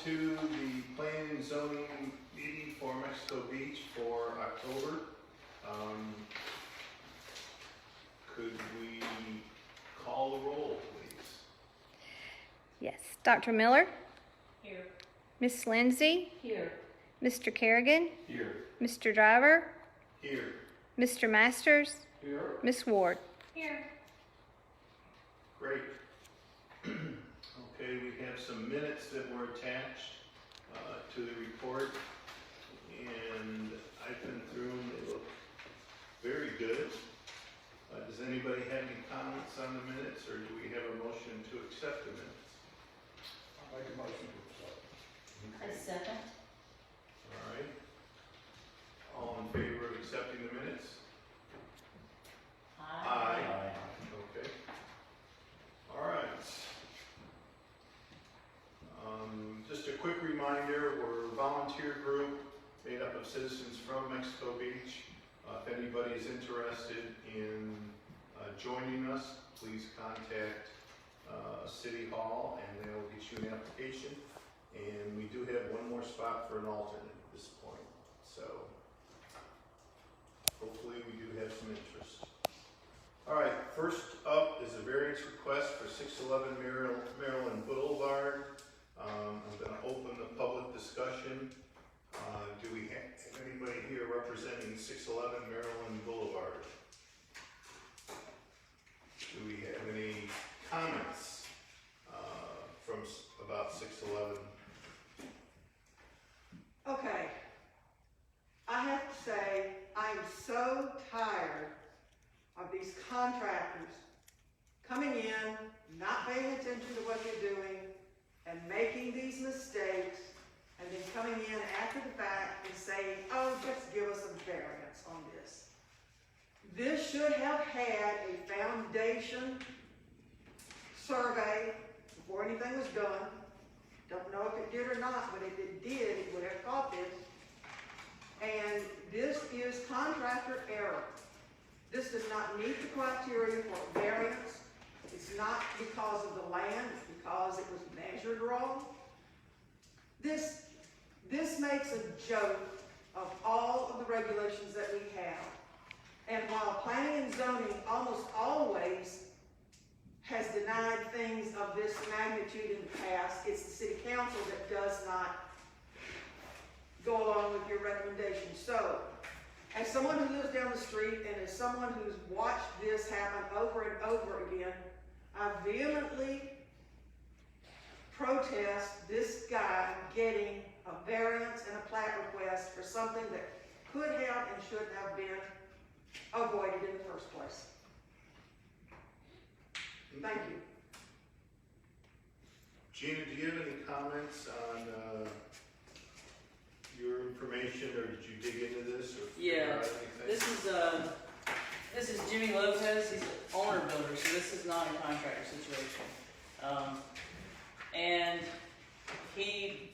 to the Planning and Zoning meeting for Mexico Beach for October. Could we call the roll, please? Yes. Dr. Miller? Here. Miss Lindsay? Here. Mr. Kerrigan? Here. Mr. Driver? Here. Mr. Masters? Here. Miss Ward? Here. Great. Okay, we have some minutes that were attached to the report, and I've been through them. They look very good. Does anybody have any comments on the minutes, or do we have a motion to accept the minutes? I'll make a motion to accept. A second. All right. All in favor of accepting the minutes? Aye. Okay. All right. Just a quick reminder, we're a volunteer group made up of citizens from Mexico Beach. If anybody's interested in joining us, please contact City Hall and they'll get you an application. And we do have one more spot for an alternate at this point. So hopefully we do have some interest. All right, first up is a variance request for 611 Maryland Boulevard. I'm going to open the public discussion. Do we have anybody here representing 611 Maryland Boulevard? Do we have any comments about 611? Okay, I have to say, I am so tired of these contractors coming in, not paying attention to what they're doing, and making these mistakes, and then coming in after the fact and saying, oh, just give us a variance on this. This should have had a foundation survey before anything was done. Don't know if it did or not, but if it did, it would have caught this. And this is contractor error. This does not meet the criteria for variance. It's not because of the land, it's because it was measured wrong. This makes a joke of all of the regulations that we have. And while planning and zoning almost always has denied things of this magnitude in the past, it's the city council that does not go along with your recommendations. So, as someone who lives down the street and as someone who's watched this happen over and over again, I vehemently protest this guy getting a variance and a plat request for something that could have and should have been avoided in the first place. Thank you. Gina, do you have any comments on your information, or did you dig into this or figure out anything? This is Jimmy Lopez. He's the owner builder, so this is not a contractor situation. And he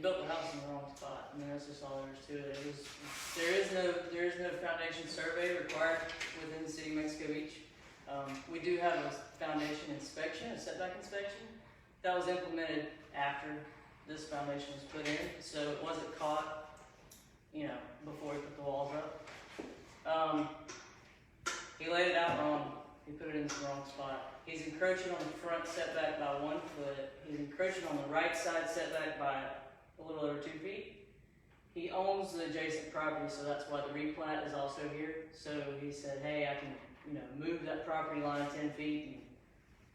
built the house in the wrong spot. I mean, that's just all there is to it. There is no foundation survey required within the city of Mexico Beach. We do have a foundation inspection, a setback inspection, that was implemented after this foundation was put in, so it wasn't caught, before he put the walls up. He laid it out wrong. He put it in the wrong spot. He's encroaching on the front setback by 1 foot. He's encroaching on the right side setback by a little over 2 feet. He owns the adjacent property, so that's why the replat is also here. So he said, hey, I can, move that property line 10 feet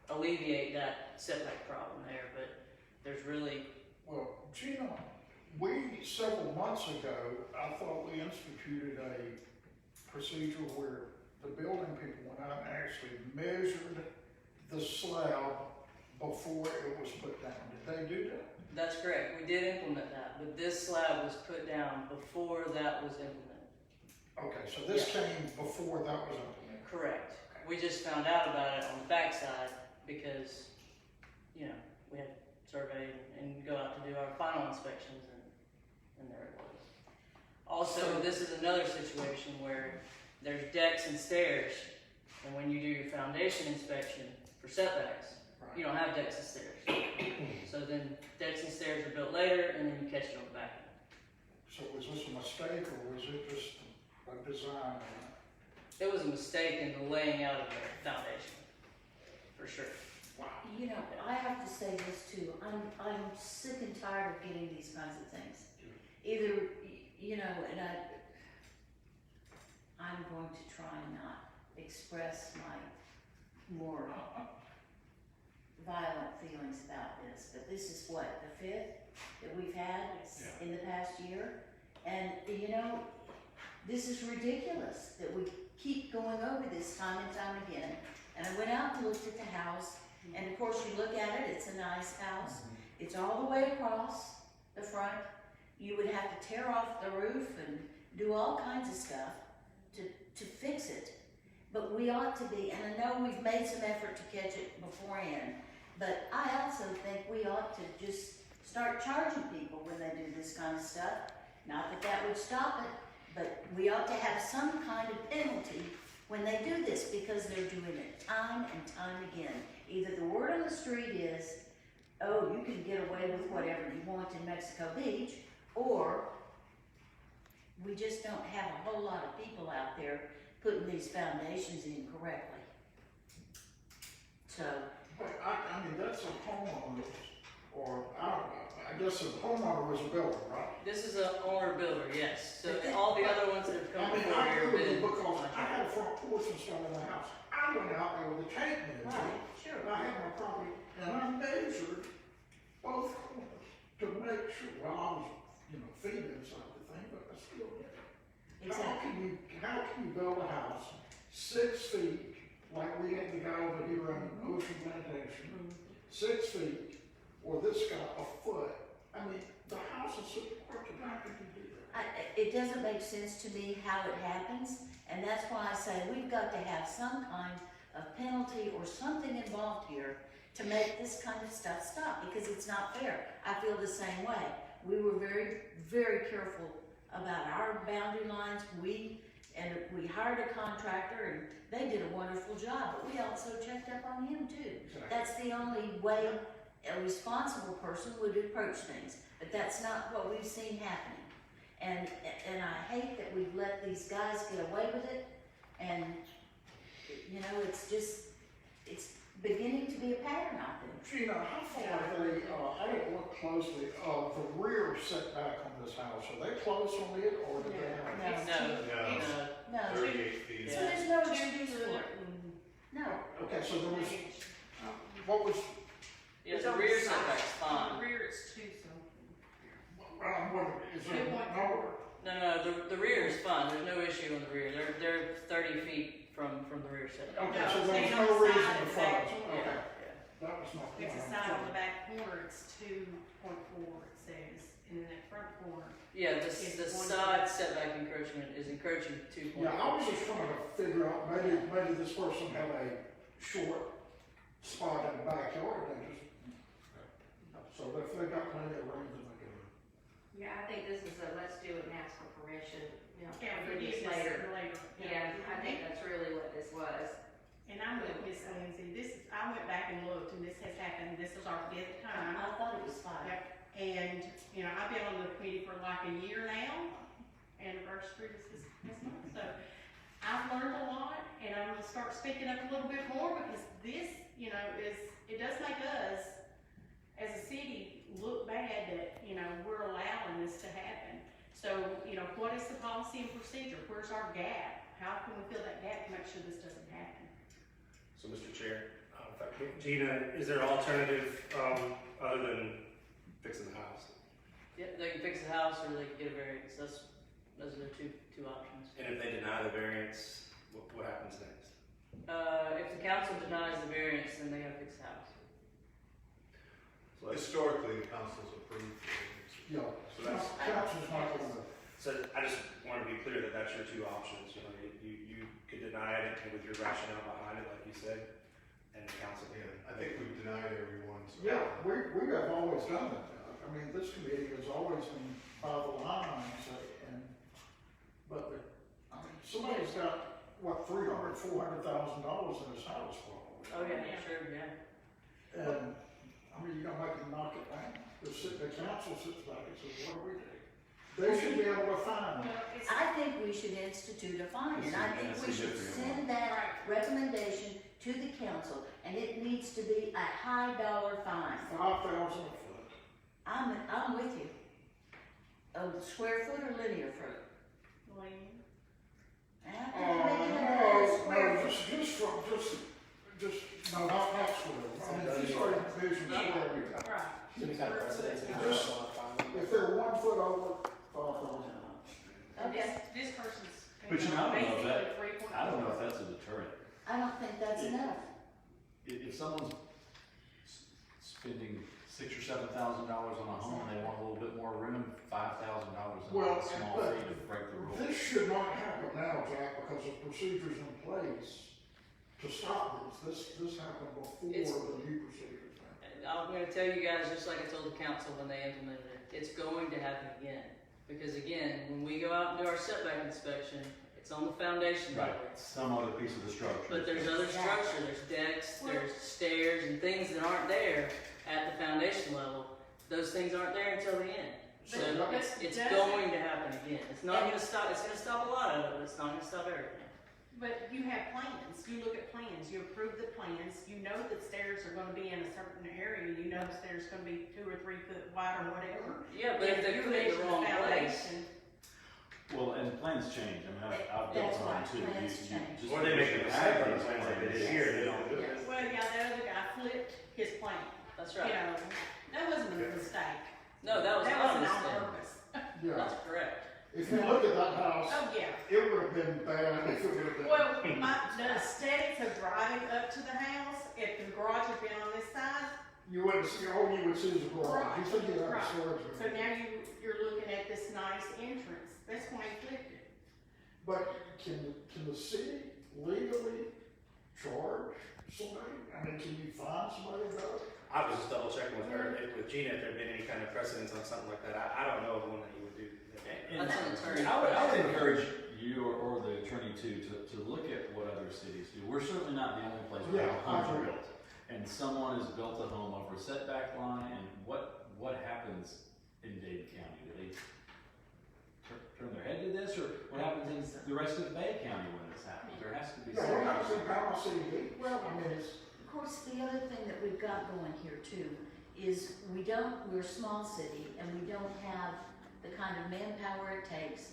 and alleviate that setback problem there. But there's really... Well, Gina, several months ago, I thought we instituted a procedure where the building people went out and actually measured the slab before it was put down. Did they do that? That's correct. We did implement that, but this slab was put down before that was implemented. Okay, so this came before that was implemented. Correct. We just found out about it on the backside because, we had surveyed and go out to do our final inspections, and there it was. Also, this is another situation where there's decks and stairs, and when you do your foundation inspection for setbacks, you don't have decks and stairs. So then decks and stairs are built later, and then you catch it on the back end. So was this a mistake, or was it just a design? It was a mistake in the laying out of the foundation, for sure. Wow. You know, I have to say this too, I'm sick and tired of getting these kinds of things. Either, you know, and I'm going to try and not express my more violent feelings about this, but this is what, the fifth that we've had in the past year? And, you know, this is ridiculous that we keep going over this time and time again. And I went out and looked at the house, and of course you look at it, it's a nice house. It's all the way across the front. You would have to tear off the roof and do all kinds of stuff to fix it. But we ought to be, and I know we've made some effort to catch it beforehand, but I also think we ought to just start charging people when they do this kind of stuff. Not that that would stop it, but we ought to have some kind of penalty when they do this, because they're doing it time and time again. Either the word on the street is, oh, you can get away with whatever you want in Mexico Beach, or we just don't have a whole lot of people out there putting these foundations in correctly. So, But I mean, that's a homeowner, or, I don't know, I guess a homeowner was a builder, right? This is an owner builder, yes. So all the other ones that have come I mean, before I here have agree been. because I had a front porch and stuff in the house. I went out there with a tape measure. right, sure. And I had my property, and I measured both corners to make sure, well, I was, you know, feet inside the thing, but I still did. Exactly. How can you build a house 6 feet, like we had the guy over here on Ocean Plantation, 6 feet, or this guy a foot? I mean, the house is so important, how can you do that? It doesn't make sense to me how it happens, and that's why I say we've got to have some kind of penalty or something involved here to make this kind of stuff stop, because it's not fair. I feel the same way. We were very, very careful about our boundary lines. We hired a contractor, and they did a wonderful job, but we also checked up on him too. That's the only way a responsible person would approach things, but that's not what we've seen happening. And I hate that we've let these guys get away with it, and, you know, it's beginning to be a pattern, I think. Gina, how far are they, I didn't look closely, the rear setback on this house, are they close on it, or do they have? No, No, 38 feet. so there's no excuse for it. No. Okay, so there was, what was, yeah, the rear setback's fine. Rear it's 2, so. is there no? No, the rear is fine. There's no issue on the rear. They're 30 feet from the rear setback. Okay, No, so there's staying no on the reason side to of the follow, back. okay, Yeah. that was my point. It's a side on the back corner, it's 2.4, it says, and then that front corner. Yeah, the It's one side foot. setback encroachment is encroaching 2.4. Yeah, I was just trying to figure out, maybe this person had a short spot in the backyard, they just, so if they got plenty of room, then they can. Yeah, I think this is a let's do it and ask for permission, you know, Yeah, for this forgiveness later. later. Yeah, I think that's really what this was. And I'm with Miss Lindsay, I went back and looked, and this has happened, this is our 5th time. I thought it was 5. Yep. And, you know, I've been on the committee for like a year now, anniversary is this month, so I've learned a lot, and I'm gonna start speaking up a little bit more, because this, you know, it does make us, as a city, look bad that, you know, we're allowing this to happen. So, you know, what is the policy and procedure? Where's our gap? How can we fill that gap to make sure this doesn't happen? So, Mr. Chair, Gina, is there an alternative other than fixing the house? Yeah, they can fix the house or they can get a variance. Those are the two options. And if they deny the variance, what happens next? If the council denies the variance, then they gotta fix the house. So historically, the council's approved. Yeah, So that's, council's not gonna, so I just want to be clear that that's your two options. You know, you could deny it with your rationale behind it, like you said, and the council Yeah, can. I think we've denied everyone. So. yeah, we have always done that. I mean, this committee has always been by the lines, I mean, somebody's got, what, $300,000, $400,000 in his house probably. Oh, yeah, Yeah. sure, yeah. And, I mean, you're gonna make them knock it down. There's the council sits back and says, what do we do? They should be able to find them. Well, it's, I think we should institute a fine, and I think we should send that recommendation to the council, and it needs to be a high dollar fine. 5,000 a foot. I'm with you. A square foot or linear foot? Lane. I think maybe a square No, foot. no, not square. I mean, if you start division square, you got. Right. Any kind of precedence? Just- If they're 1 foot over, 5,000. And Okay, this person's. But you know, I don't know if that- basically 3.4. I don't know if that's a deterrent. I don't think that's enough. If someone's spending $6,000 or $7,000 on a home and they want a little bit more room, $5,000 is Well, a small but fee to break the rule. this should not happen now, Jack, because of procedures in place to stop this. This happened before It's- the new procedures. And I'm gonna tell you guys, just like I told the council when they implemented it, it's going to happen again. Because again, when we go out and do our setback inspection, it's on the foundation Right, level. some other piece of the structure. But there's other structure, there's decks, there's stairs and things that aren't there at the foundation level. Those things aren't there until the end. So But it's doesn't- going to happen again. It's not gonna stop, it's gonna stop a lot of it, but it's not gonna stop everything. But you have plans, you look at plans, you approve the plans, you know that stairs are gonna be in a certain area, you know the stairs gonna be 2 or 3 foot wide or whatever. Yeah, but if they you put it in measure the wrong place, foundation, Well, and plans change. I mean, I've built That's a home right, too. plans You change. just Or they make a mistake on the these plans like they did plans. here, they don't do it. Yes. well, yeah, the other guy flipped his plan, that's you right. know, that wasn't a mistake. No, that was That not a wasn't on mistake. purpose. Yeah, That's correct. if you look at that house, Oh, yeah. it would have been bad if it would have been. Well, the aesthetics of driving up to the house, if the garage had been on this side, You wouldn't see, all you would see is a garage. You think you have a Right. storage so unit. now you're looking at this nice entrance, that's why he flipped it. But can the city legally charge somebody? I mean, can you find somebody about it? I was just double checking with her, with Gina, if there'd been any kind of precedence on something like that. I don't know of one that you would do. And That's an attorney. I would encourage you or the attorney to look at what other cities do. We're certainly not the only place where Yeah, I homes are agree. built. And someone has built a home over a setback line, and what happens in Dade County? Do they turn their head to this, or what happens in the rest of Bay County when this happens? There has to be Yeah, we're not some. saying Panama City Beach. Well, I mean, it's, Of course, the other thing that we've got going here too is we're a small city and we don't have the kind of manpower it takes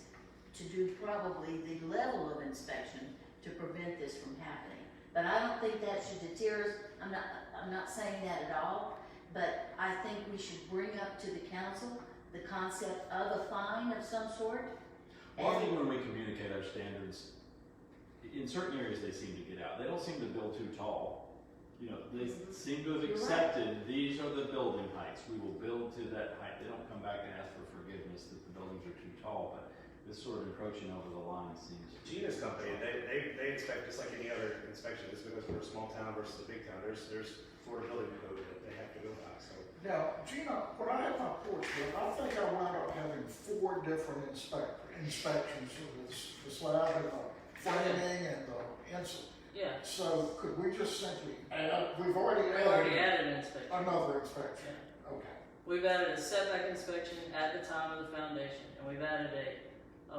to do probably the level of inspection to prevent this from happening. But I don't think that should deter us. I'm not saying that at all, but I think we should bring up to the council the concept of a fine of some sort. Well, I And- think when we communicate our standards, in certain areas they seem to get out. They don't seem to build too tall. You know, they seem to have You're right. accepted, these are the building heights. We will build to that height. They don't come back and ask for forgiveness that the buildings are too tall, but this sort of encroaching over the line seems. Gina's company, they inspect just like any other inspection, just because we're a small town versus a big town. There's Florida building code that they have to go by, so. now, Gina, when I had my porch built, I think I wound up having 4 different inspections of the slab and the framing and the insult. Yeah, So could we just simply add, we've already we already added added an inspection. another inspection? Okay. We've added a setback inspection at the time of the foundation, and we've added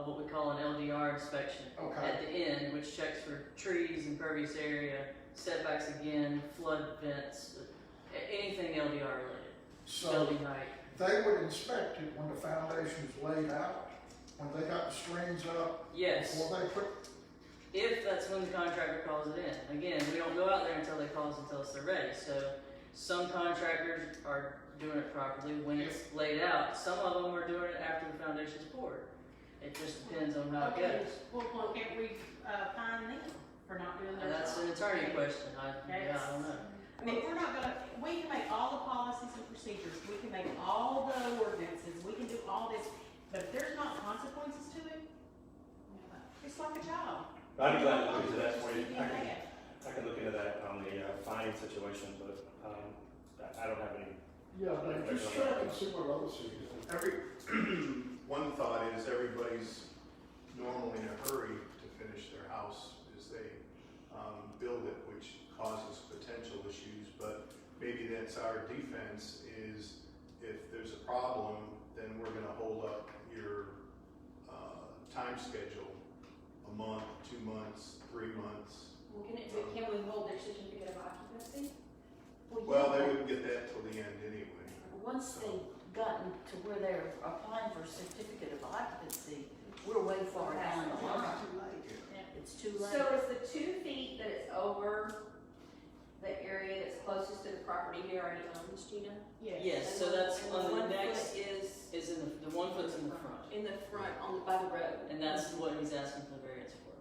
what we call an LDR inspection Okay. at the end, which checks for trees, impervious area, setbacks again, flood vents, anything LDR related, So building height. they would inspect it when the foundation's laid out, when they got the strings up, Yes, before they put, if that's when the contractor calls it in. Again, we don't go out there until they call us and tell us they're ready. So some contractors are doing it properly when it's laid out. Some of them are doing it after the foundation's poured. It just depends on how it Okay, goes. well, can't we, fine them for not doing their job? That's an attorney question. I don't know. I mean, we're not gonna, we can make all the policies and procedures, we can make all the ordinances, we can do all this, but if there's not consequences to it, it's like a job. I'd be glad to look into that for you. Keep I being can, bad. I can look into that on the fine situation, but, I don't have any. yeah, they just check and see what other cities do. One thought is everybody's normally in a hurry to finish their house as they build it, which causes potential issues, but maybe that's our defense is if there's a time schedule, a month, 2 months, 3 months. Well, can we hold their certificate of occupancy? Well, they wouldn't get that till the end anyway. Once they've gotten to where they're applying for a certificate of occupancy, we're way far down the line. It's too late. So is the 2 feet that it's over the area that's closest to the property he already owns, Gina? Yes, so that's And on the 1 next, foot is in the 1 foot's in the front. in the front, by the road. And that's what he's asking for the variance for.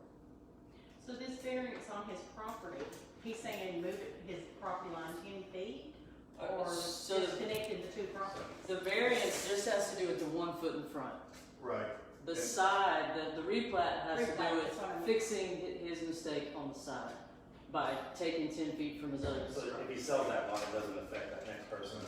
So this variance on his property, he's saying move it, his property line 10 feet? Or So just connected the 2 properties? the variance just has to do with the 1 foot in front. Right. The side, the replat has to do Replat, with that's what I mean. fixing his mistake on the side by taking 10 feet from his other So if construction. he sells that lot, it doesn't affect that next person.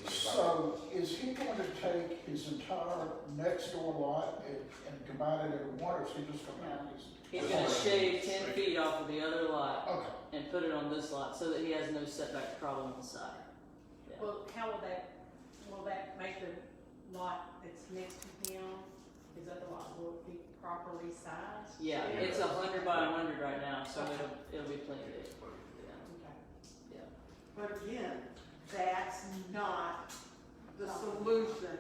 So is he going to take his entire next door lot and combine it into one, or is he just gonna have his? He's gonna shave 10 feet off of the other lot Okay, and put it on this lot so that he has no setback problem on the side. Yeah. Well, how will that make the lot that's next to him, his other lot, will it be properly sized? Yeah, it's 100 by 100 right now, so it'll be plenty big. Yeah. Okay. But again, that's not the solution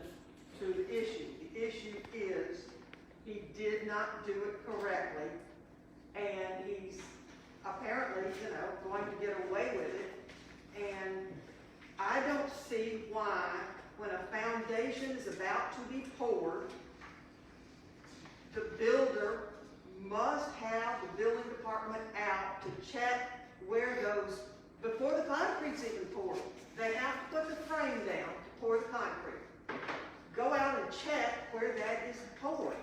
to the issue. The issue is, he did not do it correctly, and he's apparently, going to get away with it. And I don't see why, when a foundation is about to be poured, the builder must have the building department out to check where those, before the concrete's even poured, they have to put the frame down to pour the concrete. Go out and check where that is poured,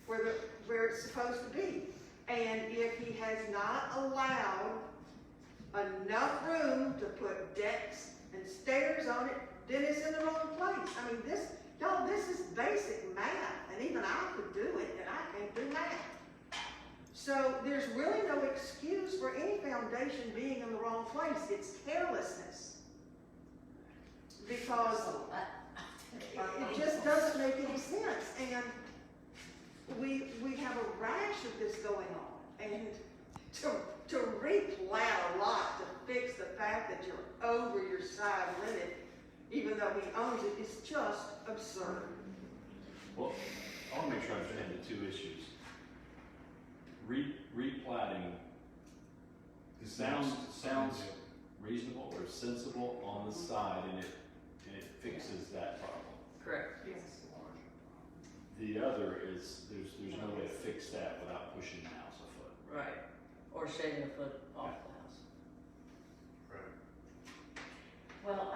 where it's supposed to be. And if he has not allowed enough room to put decks and stairs on it, then it's in the wrong place. I mean, this is basic math, and even I could do it, and I can't do math. So there's really no excuse for any foundation being in the wrong place. It's carelessness. Because it just doesn't make any sense. And we have a rash of this going on. And to replat a lot to fix the fact that you're over your side limit, even though he owns it, is just absurd. Well, I want to make sure I understand the 2 issues. Replatting sounds reasonable or sensible on the side, and it fixes that problem. Correct. The other is, there's no way to fix that without pushing the house a foot. Right. Or shaving a foot off the house. Right. Well,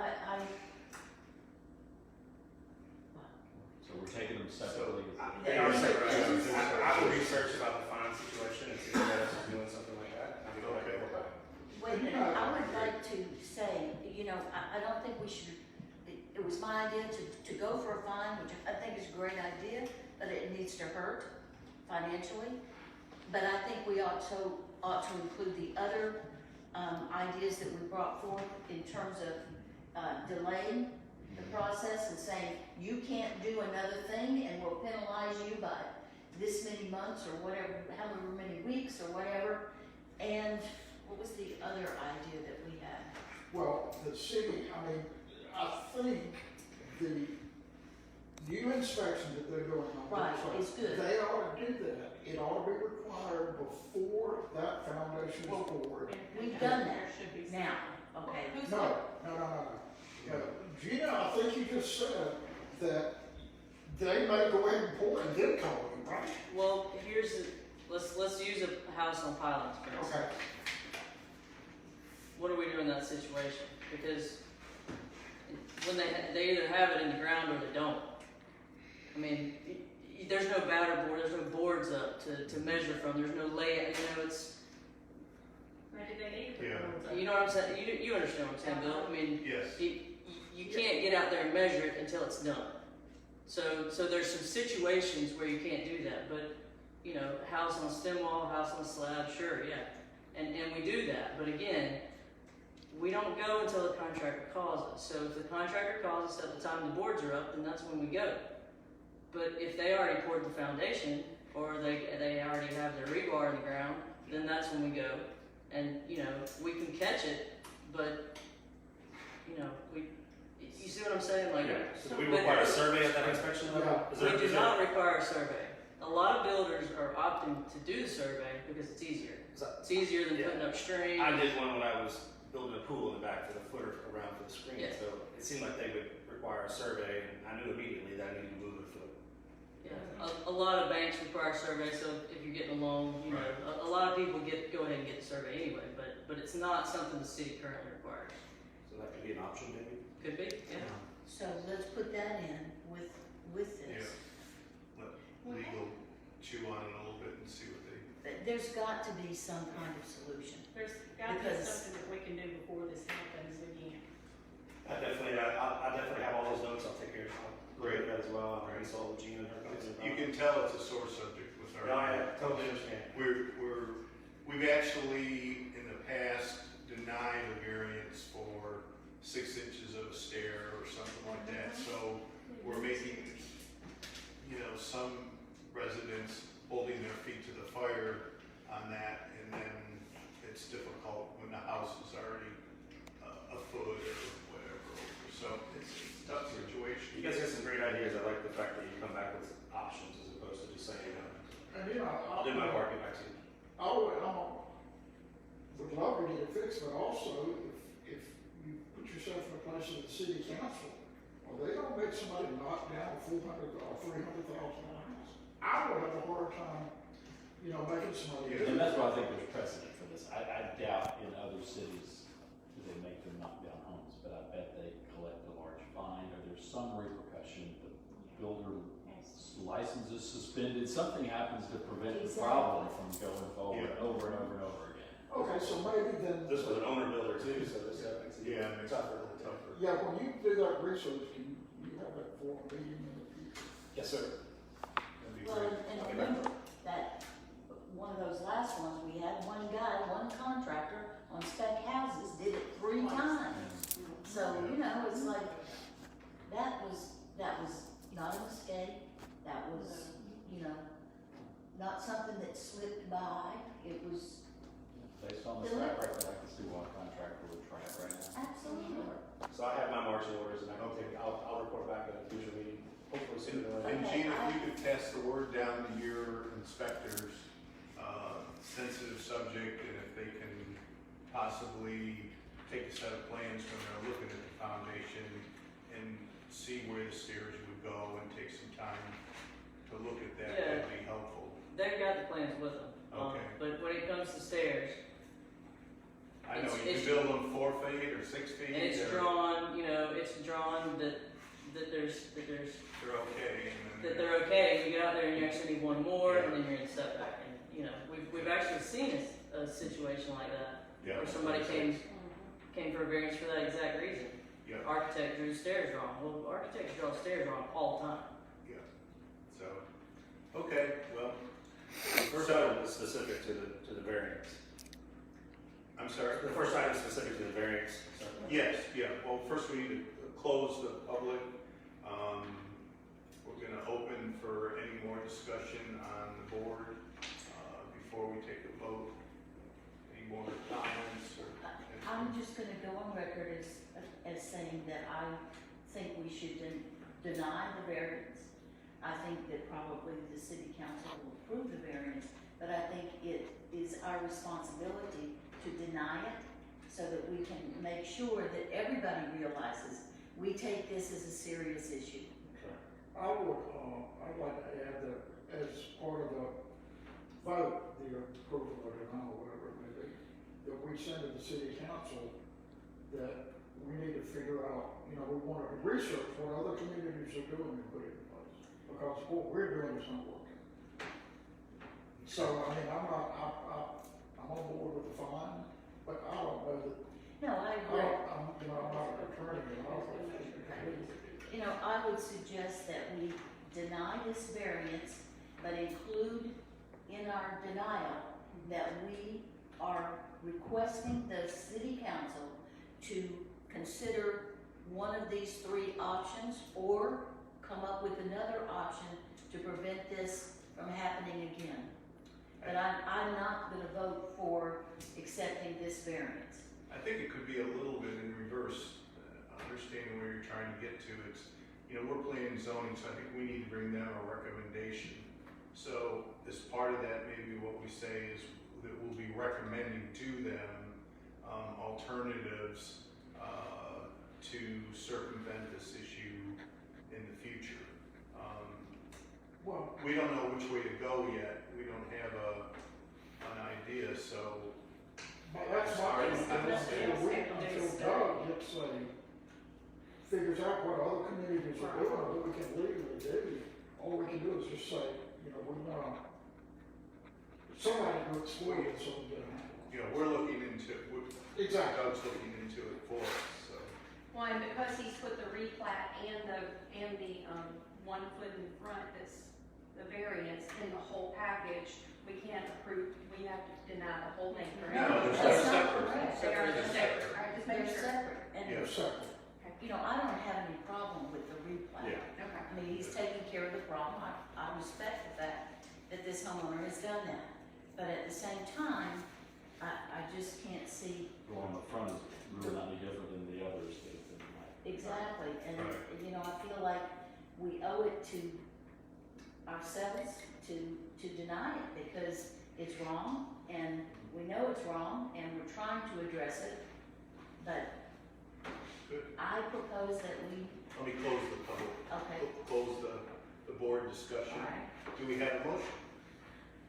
So we're taking them separately. They are separate. I will research about the fine situation and see if that is doing something like that. I'll be glad to work on it. wait a minute, I would like to say, I don't think we should, it was my idea to go for a fine, which I think is a great idea, but it needs to hurt financially. But I think we ought to include the other ideas that we brought forth in terms of delaying the process and saying, you can't do another thing and we'll penalize you by this many months or whatever, however many weeks or whatever. And what was the other idea that we had? well, the city, I think the new inspection that they're doing on Right, this it's good. they ought to do that. It ought to be required before that foundation is poured. We've done that There should be now, something. okay. Who's No. Gina, I think you just said that they may go ahead and pour and then call you, right? Well, let's use a house on pilings, for instance. Okay. What do we do in that situation? Because when they either have it in the ground or they don't. I mean, there's no batter board, there's no boards up to measure from, there's no layout, it's, Maybe they need to. Yeah. you know what I'm saying? You understand what I'm saying, Bill? I mean, Yes. you can't get out there and measure it until it's done. So there's some situations where you can't do that, but, house on a stem wall, house on a slab, sure, yeah. And we do that, but again, we don't go until the contractor calls us. So if the contractor calls us at the time the boards are up, then that's when we go. But if they already poured the foundation, or they already have their rebar in the ground, then that's when we go. And, you know, we can catch it, but, you know, you see what I'm saying? Like, Yeah, so do we but- require a survey at that inspection level? Yeah. Is there- we do is there- not require a survey. A lot of builders are opting to do the survey because it's easier. It's easier than Yeah. putting up string. I did one when I was building a pool in the back for the footer around for the screen, Yeah. so it seemed like they would require a survey, and I knew immediately that I needed to move it a foot. Yeah, a lot of banks require surveys, so if you're getting a loan, you know, a lot of people go ahead and get the survey anyway, but it's not something the city currently requires. So that could be an option maybe? Could be, yeah. So let's put that in with Yeah, this. let legal chew on it a little bit and see what they. But there's got to be some kind of solution. There's gotta be Because- something that we can do before this happens again. I definitely have all those notes, I'll take care of that as well, I'll consult with Gina and her company. You can tell it's a sore subject with our. No, I totally understand. We've actually, in the past, denied a variance for 6 inches of a stair or something like that, so we're making, you know, some residents holding their feet to the fire on that, and then it's difficult when the house is already a foot or whatever over, so it's a tough situation. You guys got some great ideas, I like the fact that you come back with options as opposed to just saying, And you know, I'll do my part, get back to you. Would love to get it fixed, but also if you put yourself in the place of the city council, or they don't make somebody knock down a $400,000 or $300,000 house, I would have a hard time, you know, making somebody. And that's why I think there's precedent for this. I doubt in other cities do they make them knock down homes, but I bet they collect a large fine, or there's some repercussion. The builder license is suspended, something happens to prevent the problem from going forward over and over and over again. Okay, so maybe then. This was an owner builder too, so this makes it Yeah, makes it tougher. a little tougher. Yeah, when you do that research, can you have that for a meeting in the future? Yes, sir. That'd be Well, great. and remember that one of those last ones, we had one guy, one contractor on spec houses, did it 3 times. So, you know, it's like, that was not a mistake, that was, you know, not something that slipped by, it was Based on the track record, I can see why a contractor would try it right now. absolutely. So I have my marching orders, and I'll report back at a future meeting, hopefully sooner than later. And Okay, Gina, if you could pass the word down to your inspectors, sensitive subject, and if they can possibly take a set of plans when they're looking at the foundation and see where the stairs would go and take some time to look at that, Yeah. that'd be helpful. They've got the plans with them. Okay. But when it comes to stairs, I know, you It's- can build them 4 feet or 6 feet. it's or drawn, you know, it's drawn that there's, They're okay, and then. that they're okay, you get out there and you actually need one more, and then you're in setback, and, you know, we've actually seen a situation like that, Yeah. where somebody came for a variance for that exact reason. Yeah, Architect drew stairs wrong, well, architects draw stairs wrong all the time. yeah, so, okay, well, The first item is specific to the variance. I'm sorry? The first item is specific to the variance. So- Yes, yeah, well, first we need to close the public. We're gonna open for any more discussion on the board, before we take a vote. Any more comments or? I'm just gonna go on record as saying that I think we should deny the variance. I think that probably the city council will approve the variance, but I think it is our responsibility to deny it so that we can make sure that everybody realizes we take this as a serious issue. I would, I'd like to add that as part of the vote, the approval or denial, whatever it may be, that we send to the city council that we need to figure out, you know, we want to research what other communities are doing and put it in place. Because what we're doing is not working. So, I mean, I'm on board with the fine, but I don't know that, No, I agree. I'm not an attorney, and I don't think we should agree with it. You know, I would suggest that we deny this variance, but include in our denial that we are requesting the city council to consider one of these 3 options or come up up with another option to prevent this from happening again. But I'm not gonna vote for accepting this variance. I think it could be a little bit in reverse, understanding where you're trying to get to. It's, you know, we're planning zoning, so I think we need to bring them a recommendation. So as part of that, maybe what we say is that we'll be recommending to them alternatives to circumvent this issue in the future. Well, We don't know which way to go yet. We don't have an idea, so. but that's my Sorry. until Doug gets figures out what other communities are doing, or what we can legally do, all we can do is just say, you know, we want somebody to explain it so we get them. You know, we're looking into, Exactly. Doug's looking into it for us, so. Well, and because he's put the replat and the 1 foot in front, that's the variance in the whole package, we can't approve, we have to deny the whole thing, correct? No, they're That's not separate. correct. They are separate, all right, just They're make sure. separate, and, Yeah. They're separate. you know, I don't have any problem with the replat. Yeah. Okay. I mean, he's taking care of the problem, I respect the fact that this homeowner has done that. But at the same time, I just can't see The one in the front is really not any different than the others. exactly, and, Right. you know, I feel like we owe it to ourselves to deny it, because it's wrong, and we know it's wrong, and we're trying to address it, but Good. I propose that we, Let me close the public, okay, close the board discussion. all right. Do we have a motion?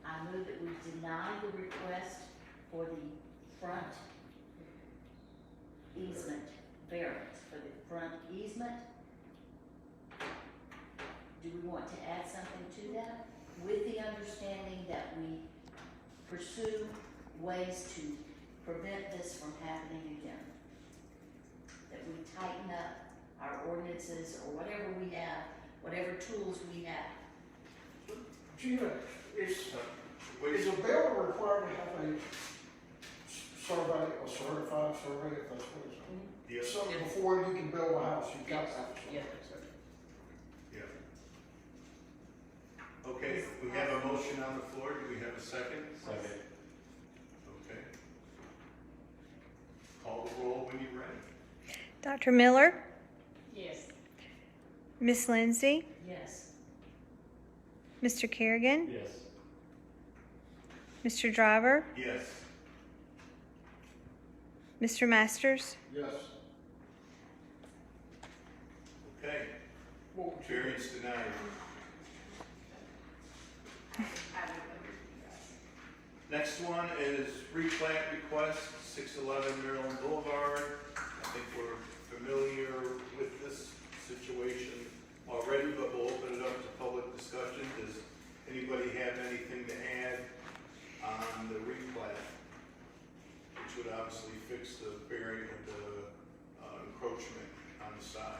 I move that we deny the request for the front easement variance, for the front easement. Do we want to add something to that? With the understanding that we pursue ways to prevent this from happening again. That we tighten up our ordinances or whatever we have, whatever tools we have. Gina, is Wait, a builder required to have a survey, a certified survey, if that's what it's called? yes, So before you can build a house, you've got to have a survey. Yeah. yeah. Okay, we have a motion on the floor. Do we have a second? Second. Okay. Call the roll when you're ready. Dr. Miller, Yes. Miss Lindsay, Yes. Mr. Kerrigan, Yes. Mr. Driver, Yes. Mr. Masters. Yes. Okay, Well, variance denied. Next one is replat request, 611 Maryland Boulevard. I think we're familiar with this situation already, but we'll open it up to public discussion. Does anybody have anything to add on the replat? Which would obviously fix the bearing of the encroachment on the side.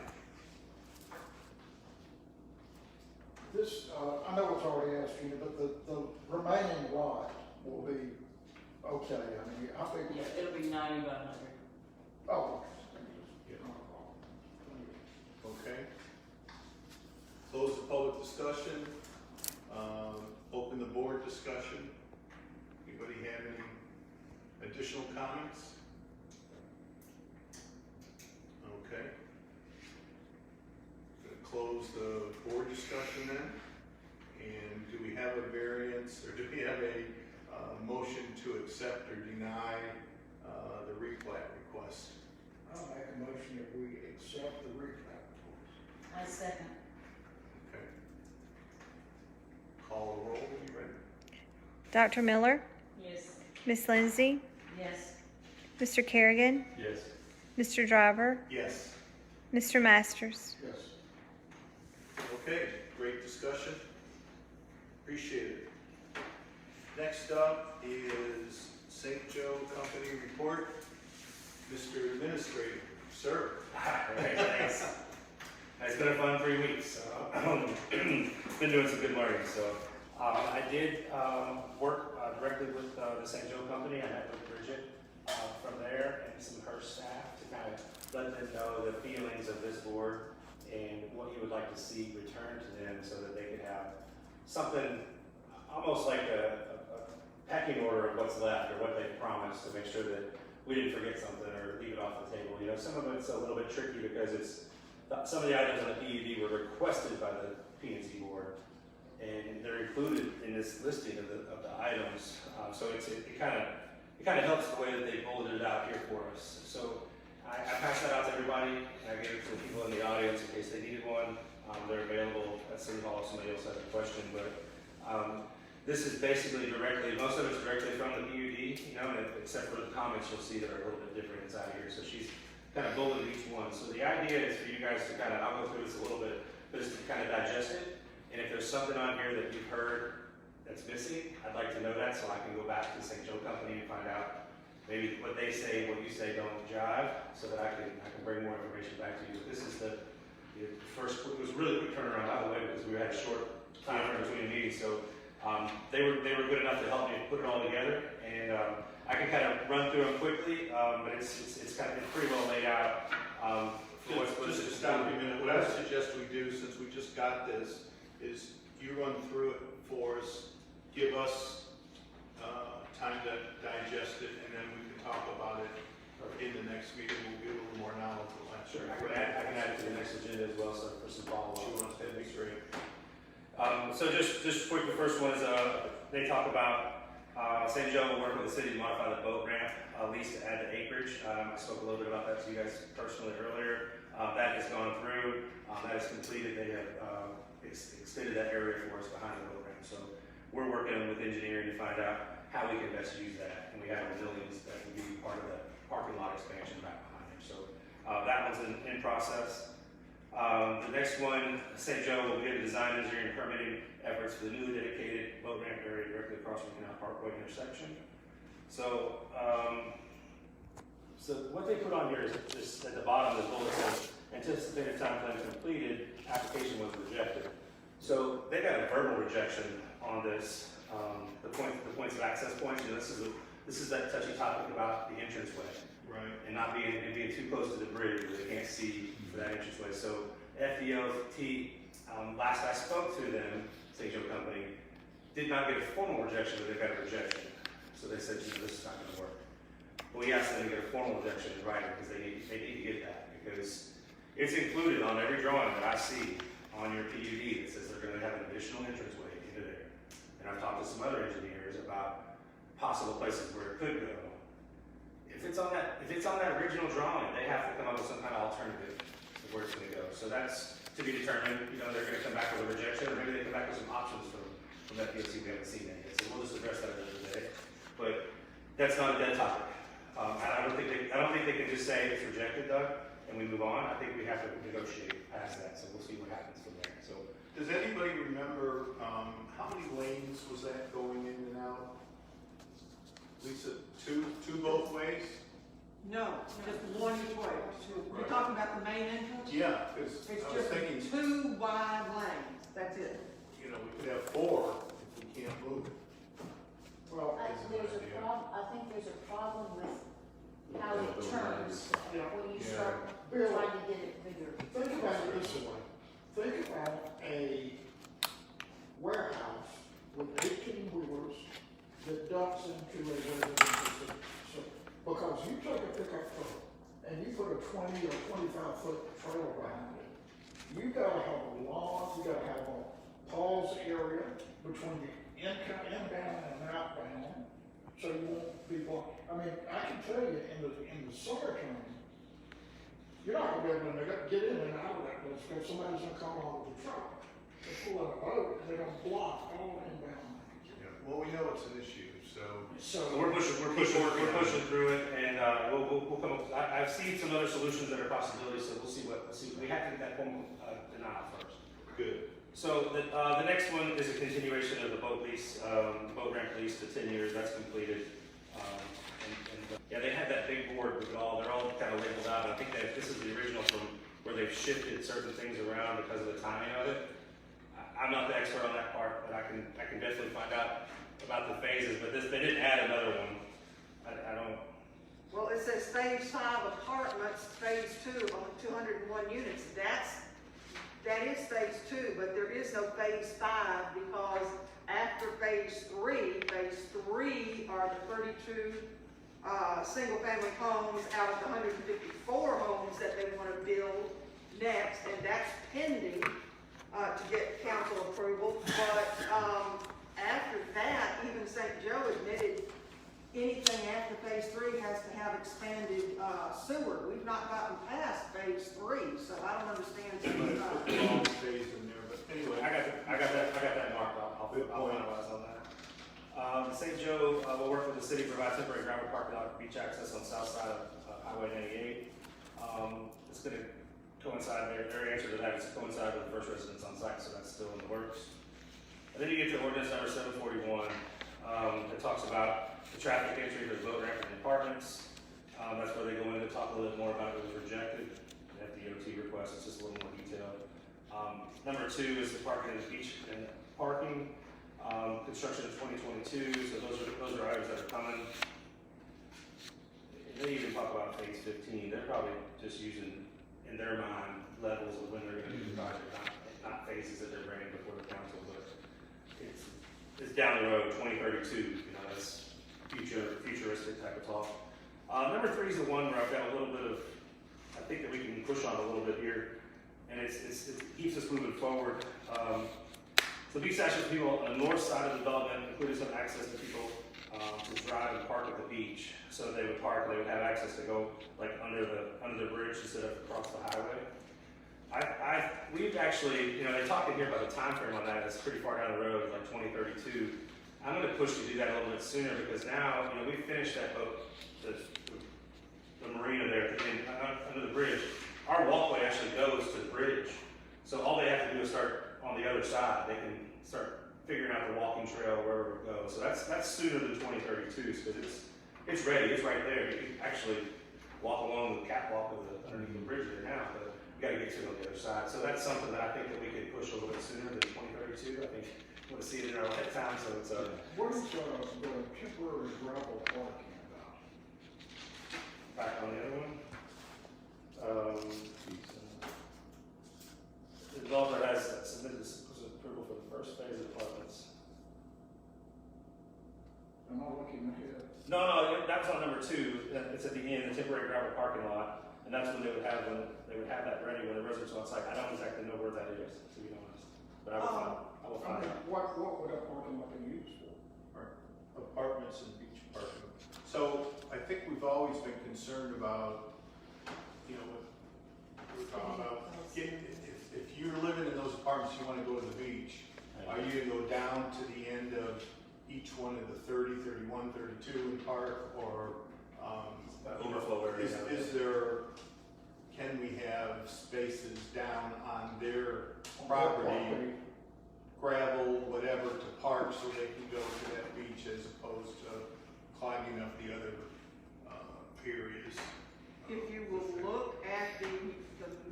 this, I know it's already asked you, but the remaining lot will be okay. I mean, how big? Yeah, it'll be 90 by 100. Oh. Okay. Close the public discussion. Open the board discussion. Anybody have any additional comments? Okay. Gonna close the board discussion then. And do we have a variance, or do we have a motion to accept or deny the replat request? I'll make a motion that we accept the replat report. I second. Okay. Call the roll when you're ready. Dr. Miller, Yes. Miss Lindsay, Yes. Mr. Kerrigan, Yes. Mr. Driver, Yes. Mr. Masters. Yes. Okay, great discussion. Appreciate it. Next up is St. Joe Company report. Mr. Administrator, sir. Alright, thanks. It's been a fun 3 weeks. Been doing some good learning. So I did work directly with the St. Joe Company. I met with Bridget from there and some of her staff to kind of let them know the feelings of this board and what you would like to see returned to them so that they could have something almost like a pecking order of what's left or what they promised to make sure that we didn't forget something or leave it off the table. You know, some of it's a little bit tricky because some of the items on the PUD were requested by the P&Z board, and they're included in this listing of the items. So it kind of helps the way that they bulleted it out here for us. So I passed that out to everybody, and I gave it to the people in the audience in case they needed one. They're available at City Hall if somebody else has a question, but this is basically most of it's directly from the PUD, you know, except for the comments you'll see that are a little bit different inside here. So she's kind of bulleted each one. So the idea is for you guys to kind of, I'll go through this a little bit, but is to kind of digest it. And if there's something on here that you've heard that's missing, I'd like to know that so I can go back to the St. Joe Company and find out maybe what they say, what you say don't jive, so that I can bring more information back to you. But this is the first, it was a really quick turnaround, by the way, because we had a short time in between meetings. So they were good enough to help me put it all together, and I can kind of run through them quickly, but it's pretty well laid out. Just to stop you a minute, what I suggest we do, since we just got this, is you run through it for us, give us time to digest it, and then we can talk about it in the next meeting. We'll be a little more knowledgeable. Sure, I can add it to the next agenda as well, so for some follow-up. That'd be great. So just quick, the first one is they talk about St. Joe will work with the city to modify the boat ramp lease to add to acreage. I spoke a little bit about that to you guys personally earlier. That has gone through. That is completed. They have extended that area for us behind the boat ramp. So we're working with engineering to find out how we can best use that. And we have the buildings that will be part of the parking lot expansion back behind there. So that one's in process. The next one, St. Joe will begin design, engineering, and permitting efforts for the newly dedicated boat ramp area directly across from the Canal Parkway intersection. So, what they put on here is just at the bottom of the bullet says, anticipated time frame completed, application was rejected. So they got a verbal rejection on this. The points of access points. You know, this is that touchy topic about the entranceway. Right. And not being too close to the bridge where they can't see for that entranceway. So FDOT, last I spoke to them, St. Joe Company, did not get a formal rejection, but they got a rejection. So they said, this is not going to work. But we asked them to get a formal rejection in writing because they need to get that, because it's included on every drawing that I see on your PUD that says they're going to have an additional entranceway into there. And I've talked to some other engineers about possible places where it could go. If it's on that original drawing, they have to come up with some kind of alternative of where it's going to go. So that's to be determined. You know, they're going to come back with a rejection, or maybe they come back with some options from FDOT. We haven't seen that yet, so we'll just address that another day. But that's not a dead topic. I don't think they can just say it's rejected, Doug, and we move on. I think we have to negotiate past that. So we'll see what happens from there. So does anybody remember how many lanes was that going in and out? Lisa, two both ways? No, just one each way. You're talking about the main entrance? Yeah, because It's I was just thinking, two wide lanes, that's it. you know, we could have four if we can't move. Well, I think there's a problem with how it turns when you start trying to get it bigger. think about it this way. Think about a warehouse with 18 wheelers that dumps into a residential center. Because you take a pickup truck and you put a 20 or 25 foot trailer behind it, you gotta have a lawn, you gotta have a pause area between the inbound and outbound, so you won't be blocked. I mean, I can tell you in the summertime, you're not gonna be able to get in and out of that place because somebody's gonna come on with a truck. They pull out a boat and they're gonna block all inbound. Yeah. Well, we know it's an issue, So we're pushing through it, and we'll come up. I've seen some other solutions that are possibilities, so we'll see. We have to get that formal denial first. Good. So the next one is a continuation of the boat lease, boat ramp lease to 10 years. That's completed. Yeah, they had that big board with they're all kind of labeled out. I think that this is the original from where they've shifted certain things around because of the timing of it. I'm not the expert on that part, but I can definitely find out about the phases, but they didn't add another one. I don't. Well, it says phase 5 apartments, phase 2 of only 201 units. that is phase 2, but there is no phase 5 because after phase 3 are the 32 single-family homes out of the 154 homes that they want to build next, and that's pending to get council approval. But after that, even St. Joe admitted anything after phase 3 has to have expanded sewer. We've not gotten past phase 3, so I don't understand. But put the wrong phase in there, but anyway. I got that marked. I'll finalize on that. St. Joe will work with the city to provide temporary gravel parking lot for beach access on the south side of Highway 98. It's going to coincide, their answer to that is to coincide with the first residence on site, so that's still in the works. And then you get to ordinance number 741. It talks about the traffic entry for the boat ramp and apartments. That's where they go in to talk a little bit more about it was rejected. At the DOT request, it's just a little more detailed. Number 2 is the parking in the beach and parking. Construction of 2022, so those are items that are coming. They even talk about phase 15. They're probably just using, in their mind, levels of when they're going to do the project, not phases that they're bringing before the council, but it's down the road, 2032. You know, that's futuristic type of talk. Number 3 is the one where I've got a little bit of, I think that we can push on a little bit here, and it keeps us moving forward. So beach access people on the north side of the development, including some access to people to drive and park at the beach. So they would park, they would have access to go like under the bridge instead of across the highway. We've actually, you know, they talk in here about the time frame on that. It's pretty far down the road, like 2032. I'm going to push to do that a little bit sooner because now, you know, we finished that boat, the marina there at the end, under the bridge. Our walkway actually goes to the bridge. So all they have to do is start on the other side. They can start figuring out the walking trail wherever it goes. So that's sooner than 2032 because it's ready. It's right there. You can actually walk along the catwalk underneath the bridge there now, but we got to get to it on the other side. So that's something that I think that we could push a little bit sooner than 2032. I think we want to see it in our lifetime. So it's What is the temporary gravel parking about? back on the other one. The developer has submitted this approval for the first phase of apartments. Am I looking ahead? No, that was on number 2. It's at the end, the temporary gravel parking lot, and that's when they would have that ready when the residents are on site. I don't exactly know where that is, to be honest, but I will find out. What would that parking lot be used for? Apartments and beach parking. So I think we've always been concerned about, you know, what we're talking about. If you're living in those apartments, you want to go to the beach, are you going to go down to the end of each one of the 30, 31, 32 and park, or Overflow area. can we have spaces down on their property, gravel, whatever, to park so they can go to that beach as opposed to climbing up the other areas? If you will look at the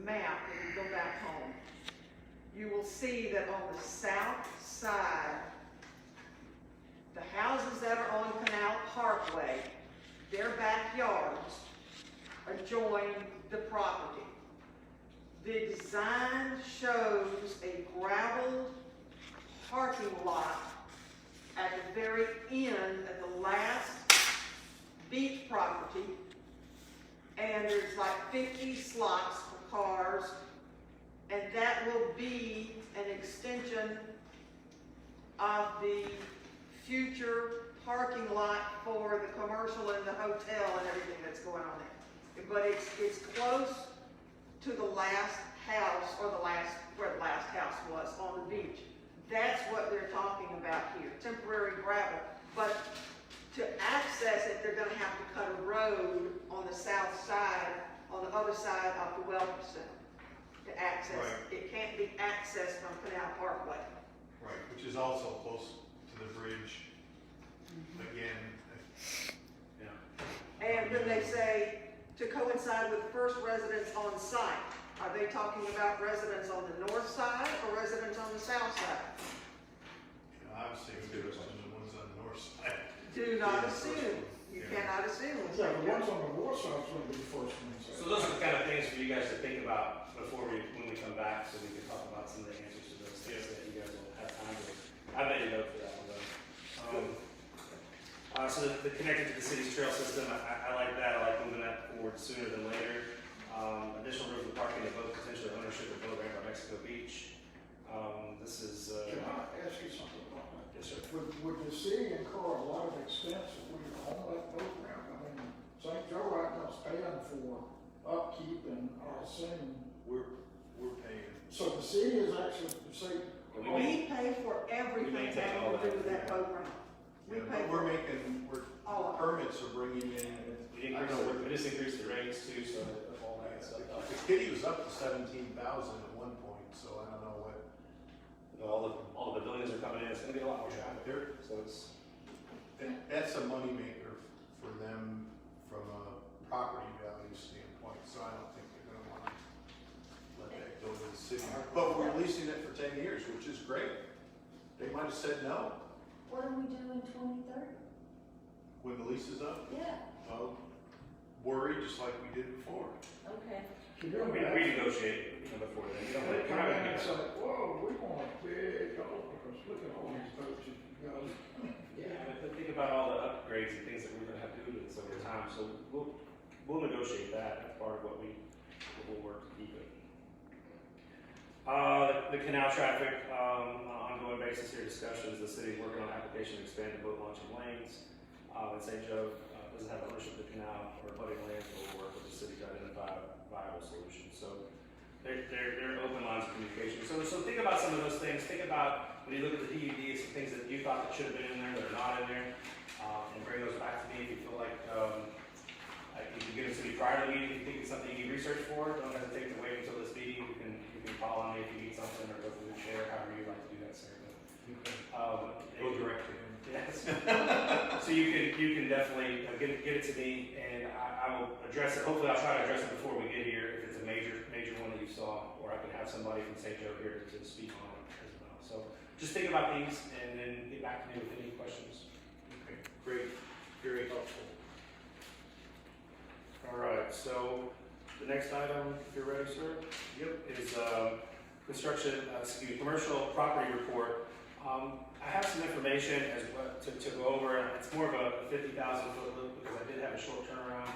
map and you go back home, you will see that on the south side, the houses that are on Canal Parkway, their backyards adjoin the property. The design shows a gravel parking lot at the very end, at the last beach property, and there's like 50 slots for cars, and that will be an extension of the future parking lot for the commercial and the hotel and everything that's going on there. But it's close to the last house, or where the last house was on the beach. That's what they're talking about here, temporary gravel. But to access it, they're gonna have to cut a road on the south side, on the other side of the Welcome Center to access. Right. It can't be accessed from Canal Parkway. Right, which is also close to the bridge. Again, yeah. And when they say to coincide with first residents on site, are they talking about residents on the north side or residents on the south side? You know, obviously, it's the ones on the north side. Do not assume. You cannot assume. Yeah, the ones on the north side are going to be first ones. So those are the kind of things for you guys to think about before when we we come back so we can talk about some of the answers to those things that you guys will have time to. I made a note for that one though. So the connected to the city's trail system, I like that. I like moving that forward sooner than later. Additional room for parking at both potentially ownership of boat ramp by Mexico Beach. This is. Can I ask you something about that? Yes, sir. Would the city incur a lot of expense if we own that boat ramp? I mean, St. Joe right now is paying for upkeep and I assume. We're paying. So the city is actually, say, We pay for everything maintain that all we do that. with that program. We Yeah, pay but we're for making, all of it. permits are bringing in. We just increased the rates too, so all that stuff. The kitty was up to 17,000 at one point, so I don't know what. All the buildings are coming in. It's going to be a lot more traffic. There, So it's. that's a moneymaker for them from a property value standpoint, so I don't think they're gonna wanna let that go to the city. But we're leasing it for 10 years, which is great. They might have said no What do we do in 2030? when the lease is up. Yeah, Well, worry just like we did before. okay. can We you imagine? renegotiate before then. You They don't, come you're not in going and to say, whoa, we want a big golf course, look at all these boats you got. Yeah, but think about all the upgrades and things that we're gonna have to do to this over time, so we'll negotiate that, that's part of what we'll work to keep it. The canal traffic, on an ongoing basis here, discussions, the city's working on an application to expand the boat launching lanes. And St. Joe, doesn't have ownership of the canal or abutting lands, but will work with the city to identify viable solutions, so they're open lines of communication. So think about some of those things. Think about when you look at the PUD, some things that you thought that should have been in there that are not in there, and bring those back to me if you feel like you can get them to me prior to the meeting. If you think it's something you need research for, don't hesitate to wait until this meeting. You can call on me if you need something or go through the chair, however you'd like to do that, sir. Go direct to him. Yes. So you can definitely get it to me, and I will address it. Hopefully, I'll try to address it before we get here. If it's a major one that you saw, or I can have somebody from St. Joe here to speak on it as well. So just think about these, and then get back to me with any questions. Okay, great, very helpful. All right. So the next item, if you're ready, sir. Yep. Is commercial property report. I have some information as well to go over. It's more of a 50,000 foot look because I did have a short turnaround.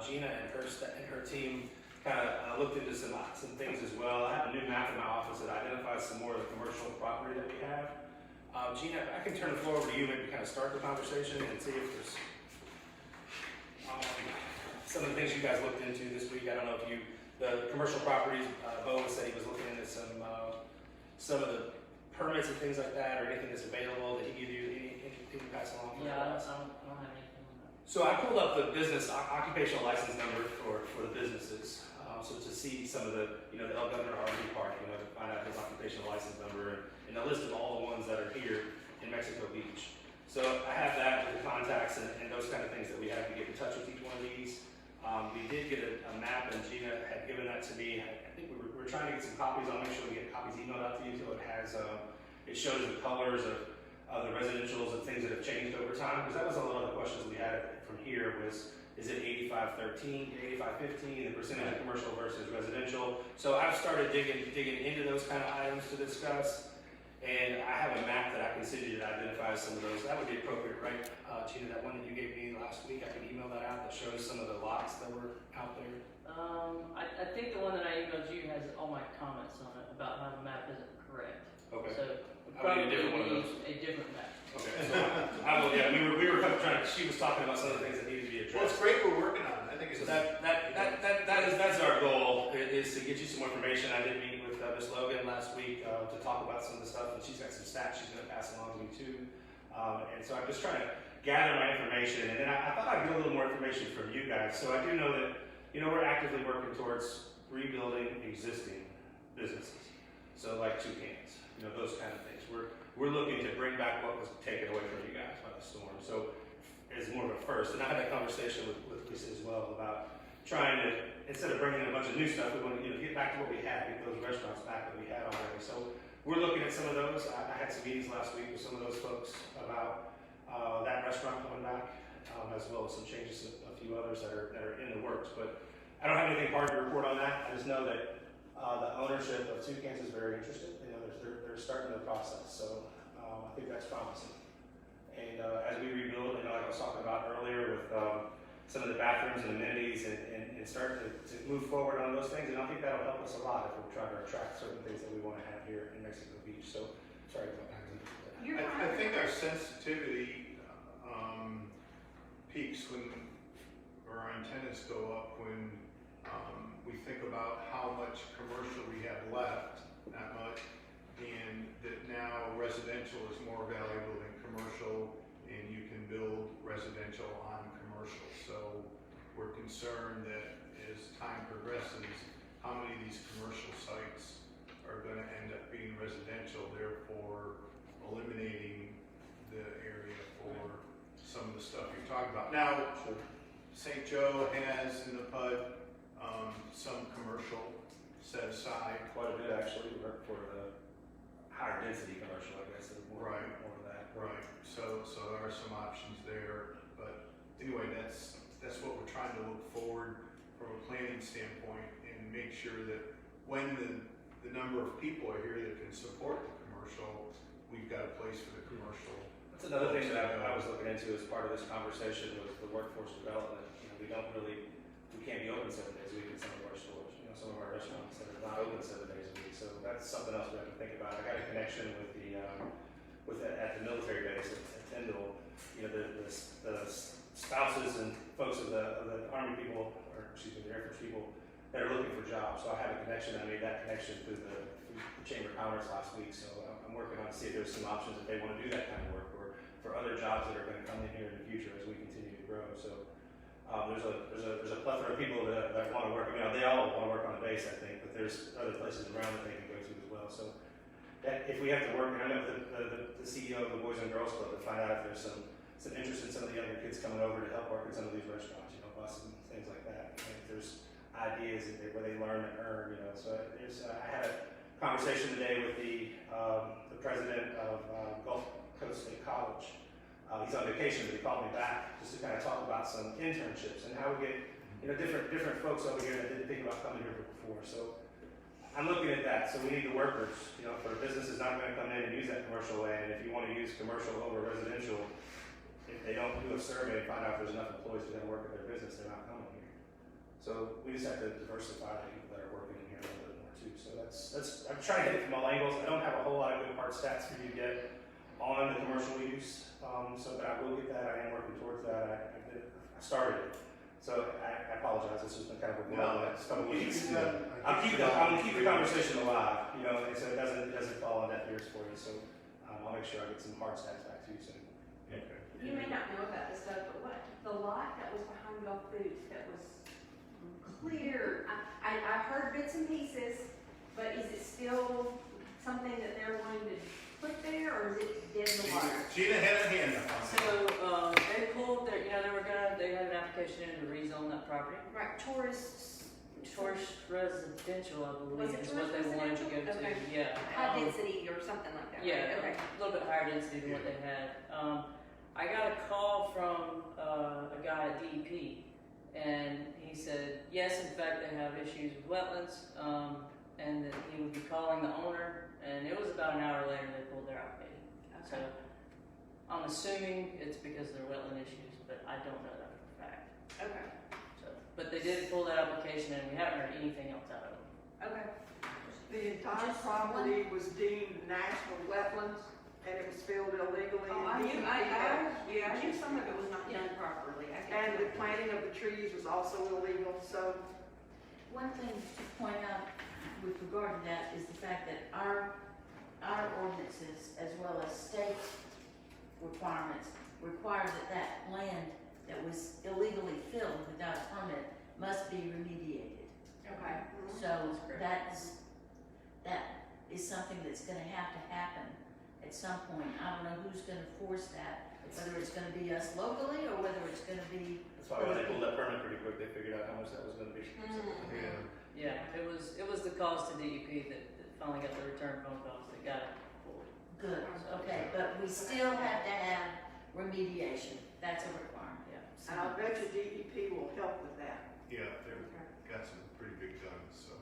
Gina and her team kind of looked into some things as well. I have a new map in my office that identifies some more of the commercial property that we have. Gina, I can turn the floor over to you, maybe kind of start the conversation and see if there's some of the things you guys looked into this week. I don't know if the commercial properties, Bowen said he was looking into some of the permits and things like that, or anything that's available that he give you, anything you pass along? Yeah, I don't have anything on that. So I pulled up the business occupational license number for the businesses. So to see some of the, the El Governor RV Park, to find out his occupational license number and a list of all the ones that are here in Mexico Beach. So I have that with the contacts and those kind of things that we have to get in touch with each one of these. We did get a map, and Gina had given that to me. I think we're trying to get some copies. I'll make sure we get copies emailed out to you so it has, it shows the colors of the residentials and things that have changed over time. Because that was a lot of the questions we had from here was, is it 85-13, 85-15, the percentage of commercial versus residential? So I've started digging into those kind of items to discuss. And I have a map that I can send you that identifies some of those. That would be appropriate, right, Gina? That one that you gave me last week, I can email that out. That shows some of the lots that were out there. I think the one that I emailed you has all my comments on it about how the map isn't correct. Okay. So I need a different one of those. a different map. Okay. So I will. Yeah, we were kind of trying. She was talking about some of the things that needed to be addressed. Well, it's great we're working on it. I think it's So that's our goal is to get you some more information. I did meet with Ms. Logan last week to talk about some of the stuff, and she's got some stats she's going to pass along to me too. And so I'm just trying to gather my information, and then I thought I'd get a little more information from you guys. So I do know that we're actively working towards rebuilding existing businesses. So like Toucans, those kind of things. We're looking to bring back what was taken away from you guys by the storm. So it's more of a first. And I had that conversation with Lisa as well about trying to, instead of bringing in a bunch of new stuff, we want to get back to what we had, get those restaurants back that we had already. So we're looking at some of those. I had some meetings last week with some of those folks about that restaurant coming back, as well as some changes to a few others that are in the works. But I don't have anything hard to report on that. I just know that The ownership of Toucans is very interested. You know, they're starting the process, so I think that's promising. And as we rebuild, you know, like I was talking about earlier with some of the bathrooms and amenities and start to move forward on those things, and I think that'll help us a lot if we're trying to attract certain things that we want to have here in Mexico Beach. So, sorry about that. I think our sensitivity peaks when, or our antennas go up when we think about how much commercial we have left, not much, and that now residential is more valuable than commercial, and you can build residential on commercial. So we're concerned that as time progresses, how many of these commercial sites are gonna end up being residential, therefore eliminating the area for some of the stuff you're talking about. Now, St. Joe has in the PUD some commercial set aside. Quite a bit actually, we work for the higher density commercial, I guess, is more, Right. more of that. Right, so there are some options there, but anyway, that's what we're trying to look forward from a planning standpoint and make sure that when the number of people are here that can support the commercial, we've got a place for the commercial. That's another thing that I was looking into as part of this conversation was the workforce development. You know, we can't be open 7 days a week in some of our stores. You know, some of our restaurants that are not open 7 days a week. So that's something else we have to think about. I got a connection with at the military base at Tyndall. You know, the spouses and folks of the Army people, or excuse me, the Air Force people that are looking for jobs. So I have a connection. I made that connection through the Chamber of Commerce last week. So I'm working on to see if there's some options if they want to do that kind of work, or for other jobs that are going to come in here in the future as we continue to grow. So there's a plethora of people that want to work. You know, they all want to work on the base, I think, but there's other places around that they can go to as well. So that if we have to work, and I know the CEO of the Boys and Girls Club to find out if there's some interest in some of the younger kids coming over to help work in some of these restaurants, you know, buses and things like that. And if there's ideas where they learn and earn, you know. So I had a conversation today with the president of Gulf Coast State College. He's on vacation, but he called me back just to kind of talk about some internships and how we get, you know, different folks over here that didn't think about coming here before. So I'm looking at that. So we need the workers. You know, for a business is not going to come in and use that commercial way. And if you want to use commercial over residential, if they don't do a survey and find out if there's enough employees to work at their business, they're not coming here. So we just have to diversify the people that are working in here a little bit more too. So that's I'm trying to hit it from all angles. I don't have a whole lot of good hard stats for you to get on the commercial use. But I will get that. I am working towards that. I started it. So I apologize. This has been kind of a whirlwind next couple of weeks. I'm gonna keep the conversation alive, you know, and so it doesn't fall on deaf ears for you. So I'll make sure I get some hard stats back to you soon. Okay. You may not know about this stuff, but the lot that was behind Gulf Foods that was clear, I heard bits and pieces, but is it still something that they're wanting to put there, or is it dead in the water? Gina had a hand up on that. So, they pulled their, you know, they had an application in to rezone that property. Right, tourist Residential, I Was believe, it is what they tourist wanted to go to, residential? Okay. yeah. high density or something like that, Yeah, right? Okay. a little bit higher density than what they had. I got a call from a guy at DEP, and he said, yes, in fact, they have issues with wetlands, and that he would be calling the owner, and it was about an hour later they pulled their application. So Okay. I'm assuming it's because of their wetland issues, but I don't know that for a fact. Okay. So, but they did pull that application, and we haven't heard anything else out of them. Okay. The entire Just property was deemed national wetlands, and it was filled illegally. Oh, and DEP had- I knew some of it was not done properly. I get And the that. planting of the trees was also illegal, so One thing to point out with regard to that is the fact that our ordinances, as well as state requirements, require that land that was illegally filled without a permit must be remediated. Okay. So That's that is something that's gonna have to happen at some point. I don't know who's gonna force that, whether it's gonna be us locally or whether it's gonna be. That's why when they pulled that permit pretty quick, they figured out how much that was going to be. Yeah. Yeah, it was the calls to DEP that finally got the return phone calls that got it pulled. Good, okay, but we still have to have remediation. That's a requirement. Yeah. and I bet you DEP will help with that. Yeah, they've got some pretty big guns, so.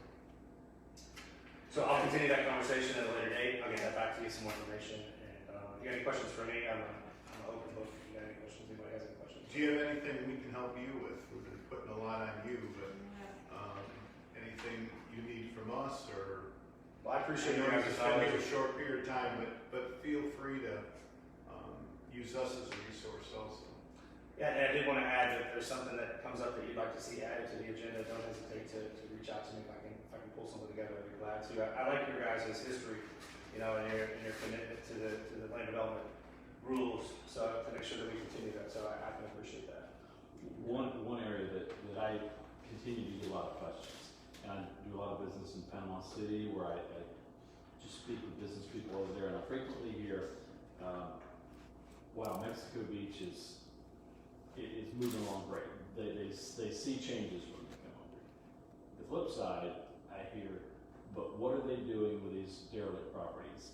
So I'll continue that conversation at a later date. I'll get that back to you, some more information. And if you got any questions for me, I'm an open book. If you got any questions, anybody has any questions? Do you have anything we can help you with? We've been putting a lot on you, but anything you need from us, or Well, I appreciate I your know guys' it's been knowledge. a short period of time, but feel free to use us as a resource also. Yeah, and I did want to add that if there's something that comes up that you'd like to see added to the agenda, don't hesitate to reach out to me if I can pull something together. I'd be glad to. I like your guys' history, and your commitment to the land development rules, so to make sure that we continue that. So I can appreciate that. One area that I continue to get a lot of questions, and I do a lot of business in Panama City where I just speak with business people over there, and I frequently hear, wow, Mexico Beach is moving along great. They see changes when they come over. The flip side, I hear, but what are they doing with these derelict properties?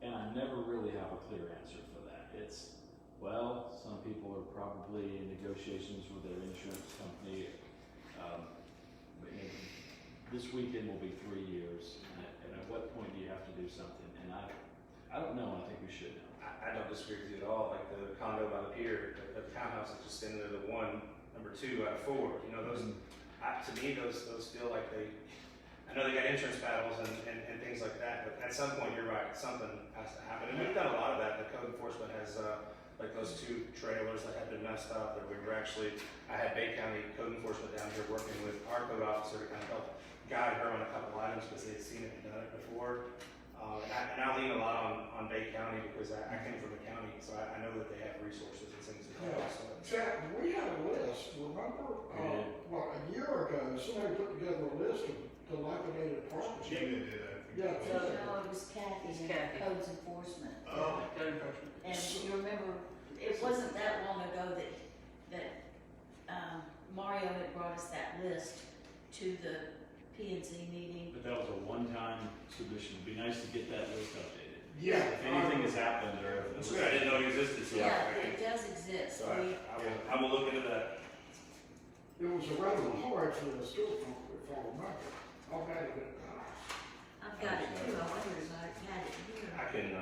And I never really have a clear answer for that. It's, well, some people are probably in negotiations with their insurance company. But this weekend will be 3 years, and at what point do you have to do something? And I don't know, and I think we should know. I don't disagree with you at all. Like the condo by the pier, the townhouse is just in there, the number 2 out of 4. Those, to me, those feel like I know they got insurance battles and things like that, but at some point, you're right, something has to happen. And we've done a lot of that. The code enforcement has, like those 2 trailers that had been messed up, that we were I had Bay County code enforcement down here working with our code officer to kind of help guide her on a couple items because they had seen it and done it before. And I lean a lot on Bay County because I came from the county, so I know that they have resources and things to help us. Jack, we had a list, remember, a year ago, somebody put together a list of dilapidated property. Gina did, I think. Yeah. No, it was Kathy It's in Kathy. codes enforcement. Oh. Code enforcement. And you remember, it wasn't that long ago that Mario had brought us that list to the P&Z meeting. But that was a one-time submission. It'd be nice to get that list updated. Yeah. If anything has happened or That's good. I didn't know it existed, so Yeah, it does exist. So I will look into that. It was a rather large list, if I remember. I've got it. I've got it too, I wonder if I had it here. I can,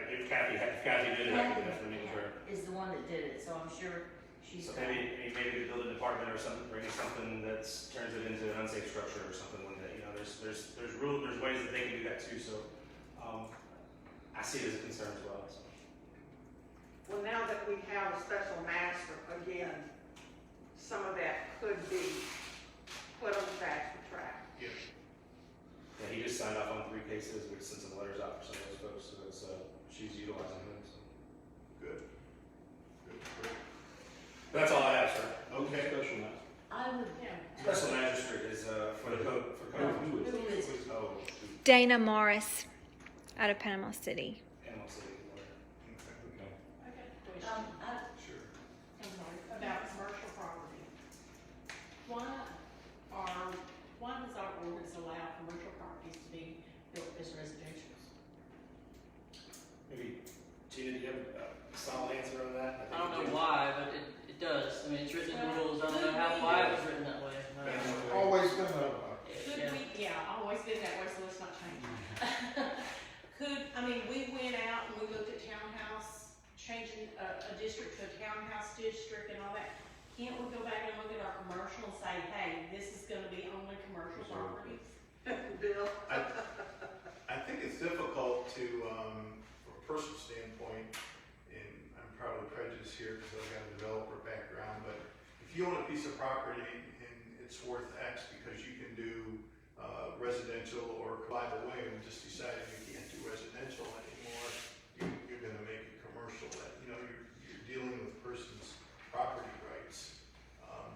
if Kathy did it, I can definitely meet with her. Is the one that did it, so I'm sure she's So got it. maybe the building department or something, bringing something that turns it into an unsafe structure or something one day. There's ways that they can do that too. So I see it as a concern as well. So. Well, now that we have a special master, again, some of that could be put on the faster track. Yeah. Yeah, he just signed off on 3 cases. We sent some letters out for some of those folks, so she's utilizing him. So. Good. But that's all I have, sir. Okay. Special master. I would, Special magistrate is for the code. who is, Oh, shoot. Dana Morris out of Panama City. Animal City. Okay. I got a question. Sure. About commercial property. Why does our ordinance allow commercial properties to be built as residential? Maybe, Gina, do you have a solid answer on that? I don't know why, but it does. I mean, it's written in the rules. I don't know why it was written that way. Always been a, Could we, always been that way, so let's not change it. We went out and we looked at townhouse, changing a district to a townhouse district and all that. Can't we go back and look at our commercial and say, hey, this is gonna be only commercial properties? Bill? I think it's difficult to, from a personal standpoint, and I'm probably prejudiced here because I've got a developer background, but if you own a piece of property and it's worth X because you can do residential, or by the way, we just decided you can't do residential anymore, you're gonna make it commercial. You're dealing with a person's property rights.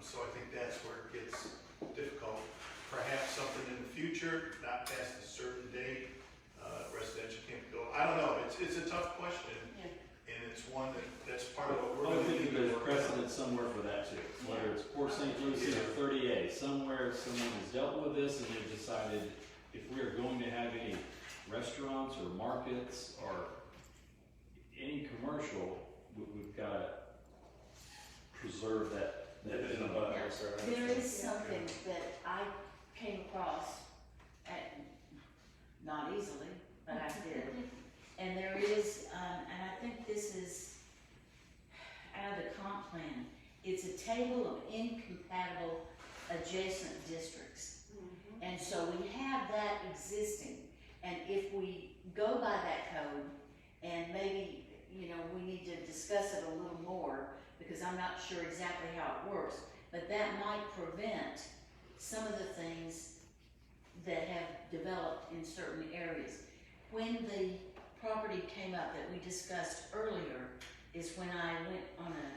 So I think that's where it gets difficult. Perhaps something in the future, not past a certain date, residential can't go. I don't know, it's a tough question, Yeah. and it's one that's part of what we're I gonna think need to there's work on. precedent somewhere for that too. Whether it's Port St. Lucie or 30A, somewhere someone has dealt with this and they've decided if we are going to have any restaurants or markets or any commercial, we've got to preserve that. Nip it in the bud, Yeah. sir. there is something that I came across at not easily, but I did. And there is, and I think this is out of the comp plan, it's a table of incompatible adjacent districts. And so we have that existing, and if we go by that code, and maybe, you know, we need to discuss it a little more, because I'm not sure exactly how it works, but that might prevent some of the things that have developed in certain areas. When the property came up that we discussed earlier is when I went on a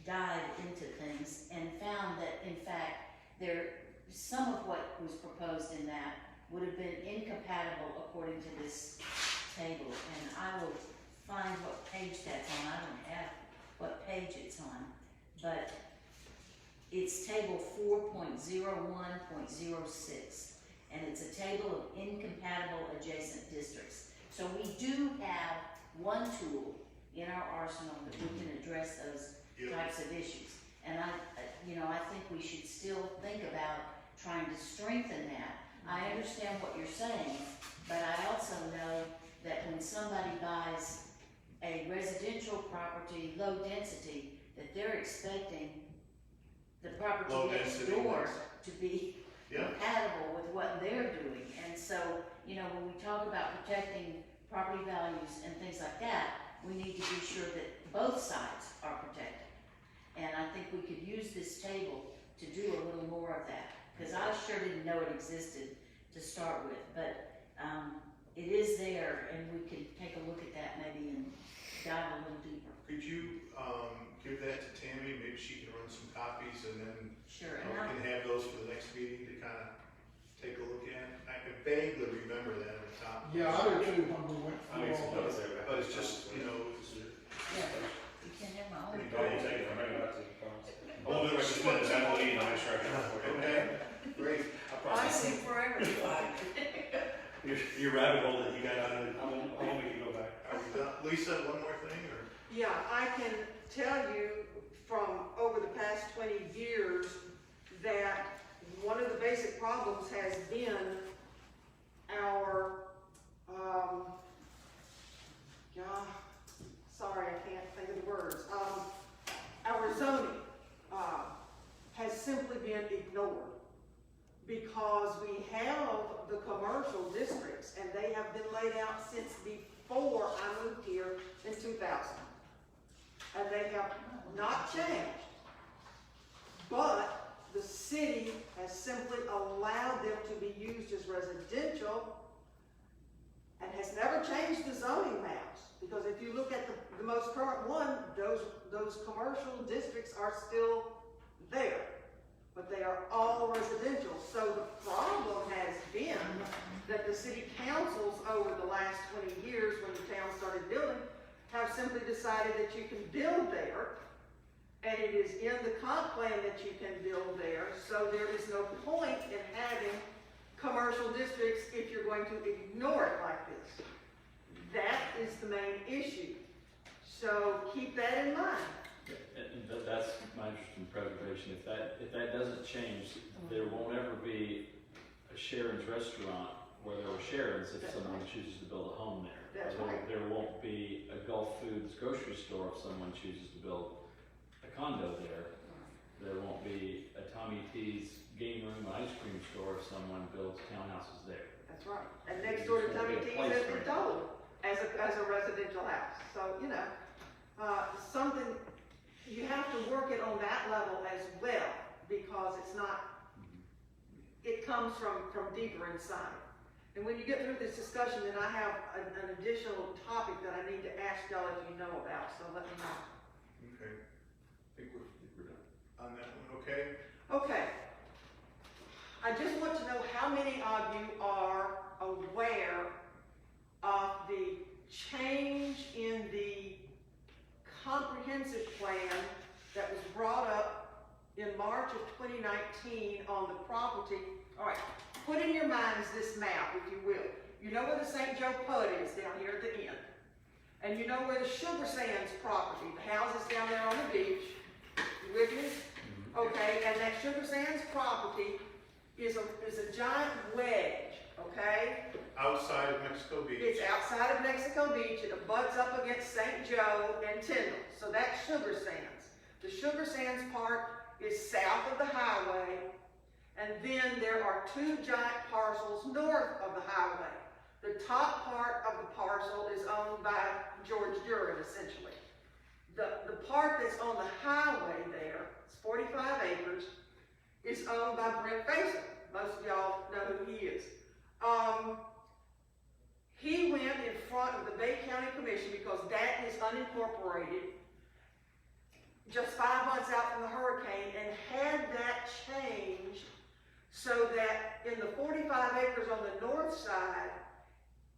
dive into things and found that in fact some of what was proposed in that would have been incompatible according to this table, and I will find what page that's on. I don't have what page it's on, but it's table 4.01.06, and it's a table of incompatible adjacent districts. So we do have one tool in our arsenal that we can address those types of issues. And I think we should still think about trying to strengthen that. I understand what you're saying, but I also know that when somebody buys a residential property, low density, that they're expecting the property Low next density door ones. to be Yeah. compatible with what they're doing. And so, you know, when we talk about protecting property values and things like that, we need to be sure that both sides are protected. And I think we could use this table to do a little more of that, because I sure didn't know it existed to start with, but it is there, and we could take a look at that maybe and dive a little deeper. Could you give that to Tammy? Maybe she can run some copies, and then Sure. we can have those for the next meeting to kind of take a look at. I can vaguely remember that at the top. Yeah, I do too, when we went I made some through all notes that. there. But it's just, you know, Yeah, you can have my own. Go ahead and take it, I'm bringing it back to you, promise. I'll do it right this minute, then we'll eat, and I'll make sure I can afford it. okay, great. I I promise. see forever. Your rabbit hole that you got out of it, I won't make you go back. Are we done? Lisa, one more thing, or? Yeah, I can tell you from over the past 20 years that one of the basic problems has been our, sorry, I can't think of the words. Our zoning, has simply been ignored because we have the commercial districts and they have been laid out since before I moved here in 2000. And they have not changed. But the city has simply allowed them to be used as residential and has never changed the zoning maps. Because if you look at the most current one, those commercial districts are still there. But they are all residential. So the problem has been that the city councils over the last 20 years, when the town started building, have simply decided that you can build there, and it is in the comp plan that you can build there, so there is no point in having commercial districts if you're going to ignore it like this. That is the main issue. So keep that in mind. And that's my interest in preservation. If that doesn't change, there won't ever be a Sharon's restaurant where there were Sharon's if someone chooses to build a home there. That's Or right. there won't be a Gulf Foods grocery store if someone chooses to build a condo there. There won't be a Tommy T's game room and ice cream store if someone builds townhouses there. That's right. And next door to Tommy T's has been told as a residential house. So, you know, something, you have to work it on that level as well, because it's not, it comes from deeper inside. And when you get through this discussion, then I have an additional topic that I need to ask y'all if you know about, so let me know. Okay. I think we're done on that one, okay? Okay. I just want to know how many of you are aware of the change in the comprehensive plan that was brought up in March of 2019 on the property. All right, put in your minds this map, if you will. You know where the St. Joe Pud is down here at the end. And you know where the Sugar Sands property, the houses down there on the beach. You with me? Okay, and that Sugar Sands property is a giant wedge okay? Outside of Mexico Beach. It's outside of Mexico Beach, it abuts up against St. Joe and Tyndall, so that's Sugar Sands. The Sugar Sands part is south of the highway, and then there are two giant parcels north of the highway. The top part of the parcel is owned by George Duran, essentially. The part that's on the highway there, it's 45 acres, is owned by Brent Faison. Most of y'all know who he is. He went in front of the Bay County Commission because that is unincorporated, just 5 months out from the hurricane, and had that changed so that in the 45 acres on the north side,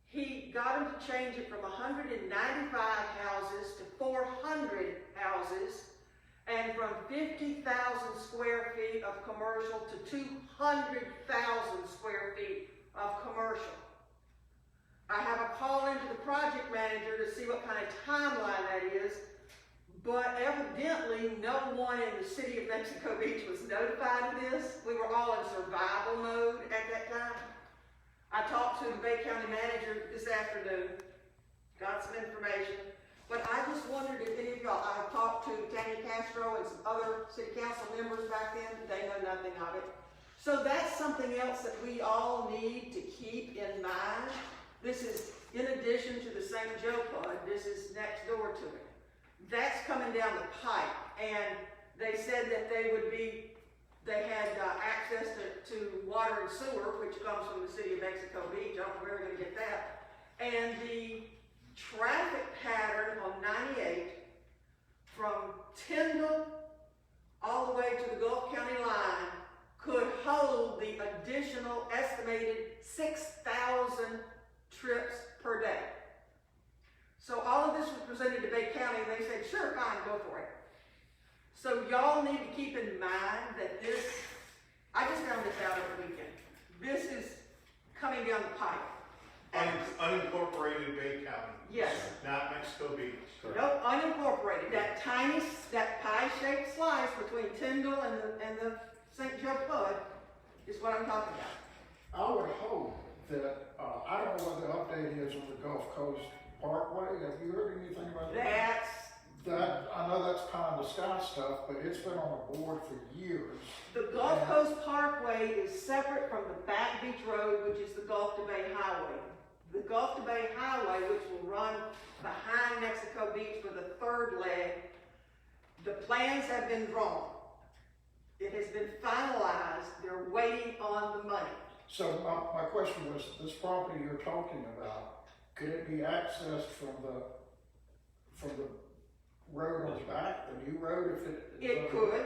he got him to change it from 195 houses to 400 houses, and from 50,000 square feet of commercial to 200,000 square feet of commercial. I have a call into the project manager to see what kind of timeline that is, but evidently no one in the city of Mexico Beach was notified of this. We were all in survival mode at that time. I talked to the Bay County manager this afternoon, got some information, but I just wondered if any of y'all, I talked to Tanya Castro and some other city council members back then, they know nothing of it. So that's something else that we all need to keep in mind. This is in addition to the St. Joe PUD, this is next door to it. That's coming down the pipe, and they said that they had access to water and sewer, which comes from the city of Mexico Beach. I don't know where they're gonna get that. And the traffic pattern on 98 from Tyndall all the way to the Gulf County line could hold the additional estimated 6,000 trips per day. So all of this was presented to Bay County, and they said, sure, fine, go for it. So y'all need to keep in mind that this, I just found this out over the weekend. This is coming down the pipe. Unincorporated Bay County. Yes. Not Mexico Beach. Nope, unincorporated. That tiny, that pie-shaped slice between Tyndall and the St. Joe PUD is what I'm talking about. I would hope that, I don't know what the update is on the Gulf Coast Parkway. Have you heard anything about that? I know that's pie in the sky stuff, but it's been on the board for years. The Gulf Coast Parkway is separate from the Back Beach Road, which is the Gulf to Bay Highway. The Gulf to Bay Highway, which will run behind Mexico Beach for the third leg, the plans have been drawn. It has been finalized. They're waiting on the money. So my question was, this property you're talking about, could it be accessed from the road on the back, the new road, if it? It could.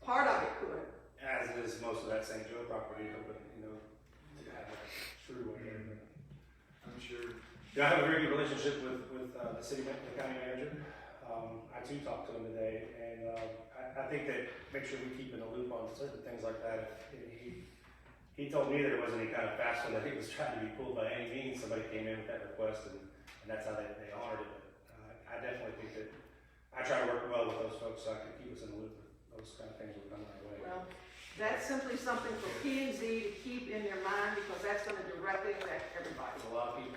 Part of it could. As is most of that St. Joe property, but, have a true way in. I'm sure. Yeah, I have a very good relationship with the county manager. I too talked to him today, and I think that make sure we keep in the loop on certain things like that. He told me that it wasn't any kind of fast one that he was trying to be pulled by any means. Somebody came in with that request, and that's how they honored it. But I definitely think that I try to work well with those folks so I can keep us in the loop with those kind of things that come our way. Well, that's simply something for P&Z to keep in their mind because that's going to directly affect everybody. There's a lot of people